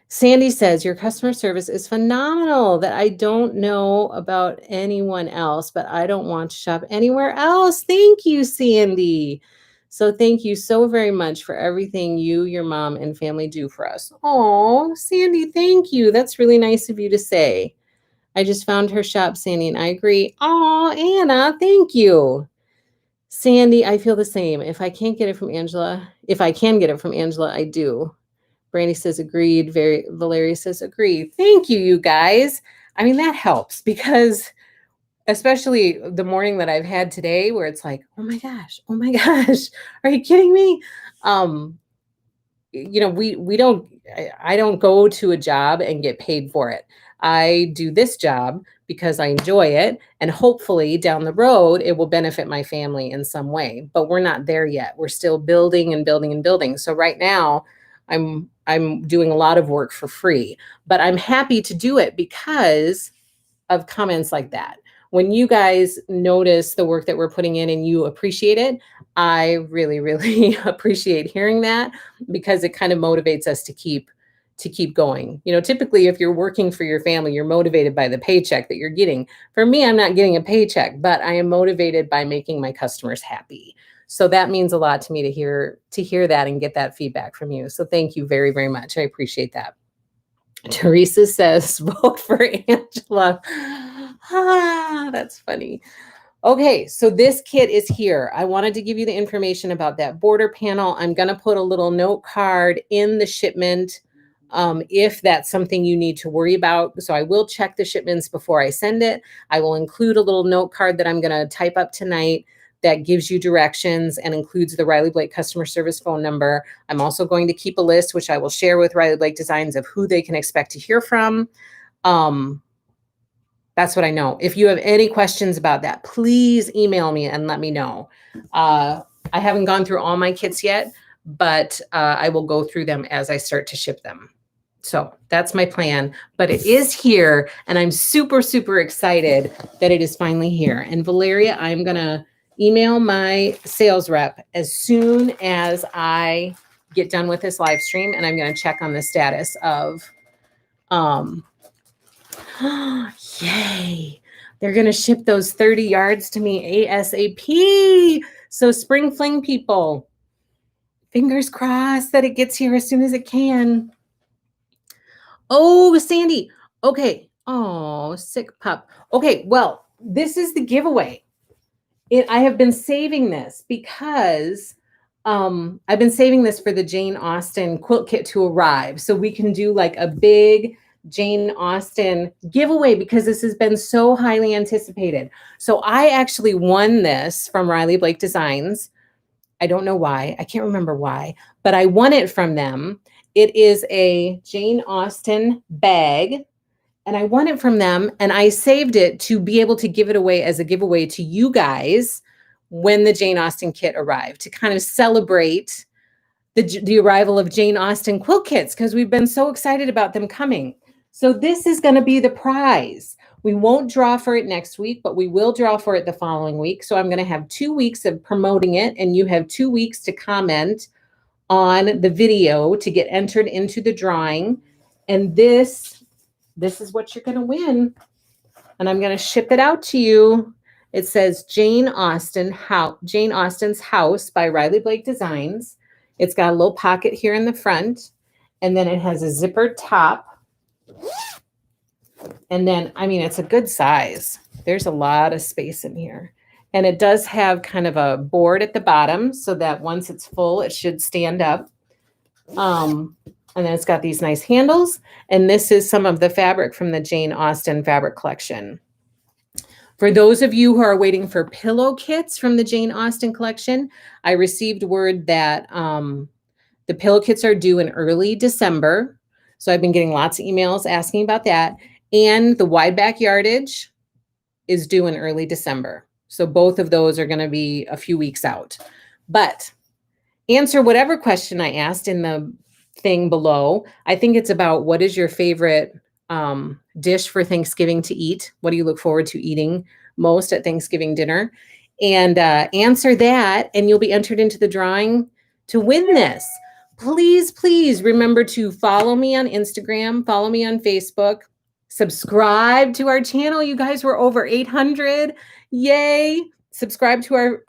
Sandy says, your customer service is phenomenal, that I don't know about anyone else, but I don't want to shop anywhere else. Thank you, Sandy. So thank you so very much for everything you, your mom, and family do for us. Oh, Sandy, thank you. That's really nice of you to say. I just found her shop, Sandy, and I agree. Oh, Anna, thank you. Sandy, I feel the same. If I can get it from Angela, I do. Brandy says agreed. Valeria says agreed. Thank you, you guys. I mean, that helps because especially the morning that I've had today where it's like, oh my gosh, are you kidding me? I don't go to a job and get paid for it. I do this job because I enjoy it, and hopefully down the road it will benefit my family in some way. But we're not there yet. We're still building and building and building. So right now I'm doing a lot of work for free, but I'm happy to do it because of comments like that. When you guys notice the work that we're putting in and you appreciate it, I really, really appreciate hearing that because it kind of motivates us to keep going. Typically if you're working for your family, you're motivated by the paycheck that you're getting. For me, I'm not getting a paycheck, but I am motivated by making my customers happy. So that means a lot to me to hear that and get that feedback from you. So thank you very, very much. I appreciate that. Teresa says, vote for Angela. That's funny. Okay, so this kit is here. I wanted to give you the information about that border panel. I'm going to put a little note card in the shipment if that's something you need to worry about. So I will check the shipments before I send it. I will include a little note card that I'm going to type up tonight that gives you directions and includes the Riley Blake customer service phone number. I'm also going to keep a list, which I will share with Riley Blake Designs, of who they can expect to hear from. That's what I know. If you have any questions about that, please email me and let me know. I haven't gone through all my kits yet, but I will go through them as I start to ship them. So that's my plan, but it is here and I'm super, super excited that it is finally here. And Valeria, I'm going to email my sales rep as soon as I get done with this live stream, and I'm going to check on the status of, yay, they're going to ship those 30 yards to me ASAP. So spring fling people, fingers crossed that it gets here as soon as it can. Oh, Sandy. Okay. Oh, sick pup. Okay. Well, this is the giveaway. I have been saving this because I've been saving this for the Jane Austen quilt kit to arrive. So we can do like a big Jane Austen giveaway because this has been so highly anticipated. So I actually won this from Riley Blake Designs. I don't know why. I can't remember why, but I won it from them. It is a Jane Austen bag. And I won it from them, and I saved it to be able to give it away as a giveaway to you guys when the Jane Austen kit arrived, to kind of celebrate the arrival of Jane Austen quilt kits, because we've been so excited about them coming. So this is going to be the prize. We won't draw for it next week, but we will draw for it the following week. So I'm going to have 2 weeks of promoting it, and you have 2 weeks to comment on the video to get entered into the drawing. And this is what you're going to win. And I'm going to ship it out to you. It says Jane Austen's House by Riley Blake Designs. It's got a little pocket here in the front. And then it has a zippered top. And then, I mean, it's a good size. There's a lot of space in here. And it does have kind of a board at the bottom so that once it's full, it should stand up. And then it's got these nice handles. And this is some of the fabric from the Jane Austen fabric collection. For those of you who are waiting for pillow kits from the Jane Austen collection, I received word that the pillow kits are due in early December. So I've been getting lots of emails asking about that. And the wide back yardage is due in early December. So both of those are going to be a few weeks out. But answer whatever question I asked in the thing below. I think it's about what is your favorite dish for Thanksgiving to eat. What do you look forward to eating most at Thanksgiving dinner? And answer that, and you'll be entered into the drawing to win this. Please, please remember to follow me on Instagram, follow me on Facebook, subscribe to our channel. You guys, were over 800. Yay. Subscribe to our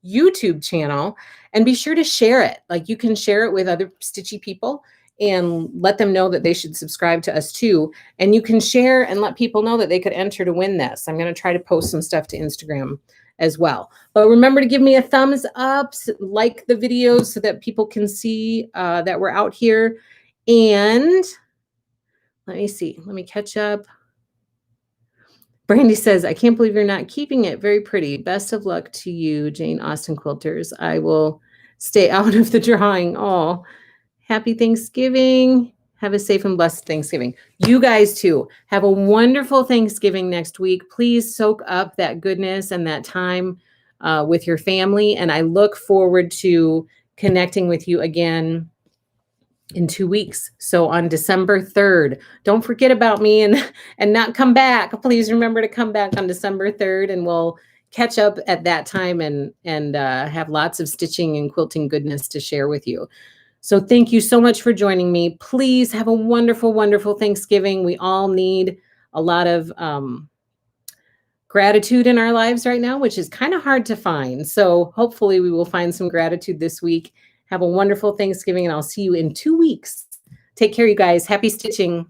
YouTube channel, and be sure to share it. Like, you can share it with other stitchy people and let them know that they should subscribe to us too. And you can share and let people know that they could enter to win this. I'm going to try to post some stuff to Instagram as well. But remember to give me a thumbs up, like the videos so that people can see that we're out here. And let me see. Let me catch up. Brandy says, I can't believe you're not keeping it. Very pretty. Best of luck to you, Jane Austen Quilters. I will stay out of the drawing. Oh, happy Thanksgiving. Have a safe and blessed Thanksgiving. You guys too. Have a wonderful Thanksgiving next week. Please soak up that goodness and that time with your family. And I look forward to connecting with you again in 2 weeks. So on December 3rd, don't forget about me and not come back. Please remember to come back on December 3rd, and we'll catch up at that time and have lots of stitching and quilting goodness to share with you. So thank you so much for joining me. Please have a wonderful, wonderful Thanksgiving. We all need a lot of gratitude in our lives right now, which is kind of hard to find. So hopefully we will find some gratitude this week. Have a wonderful Thanksgiving, and I'll see you in 2 weeks. Take care, you guys. Happy stitching.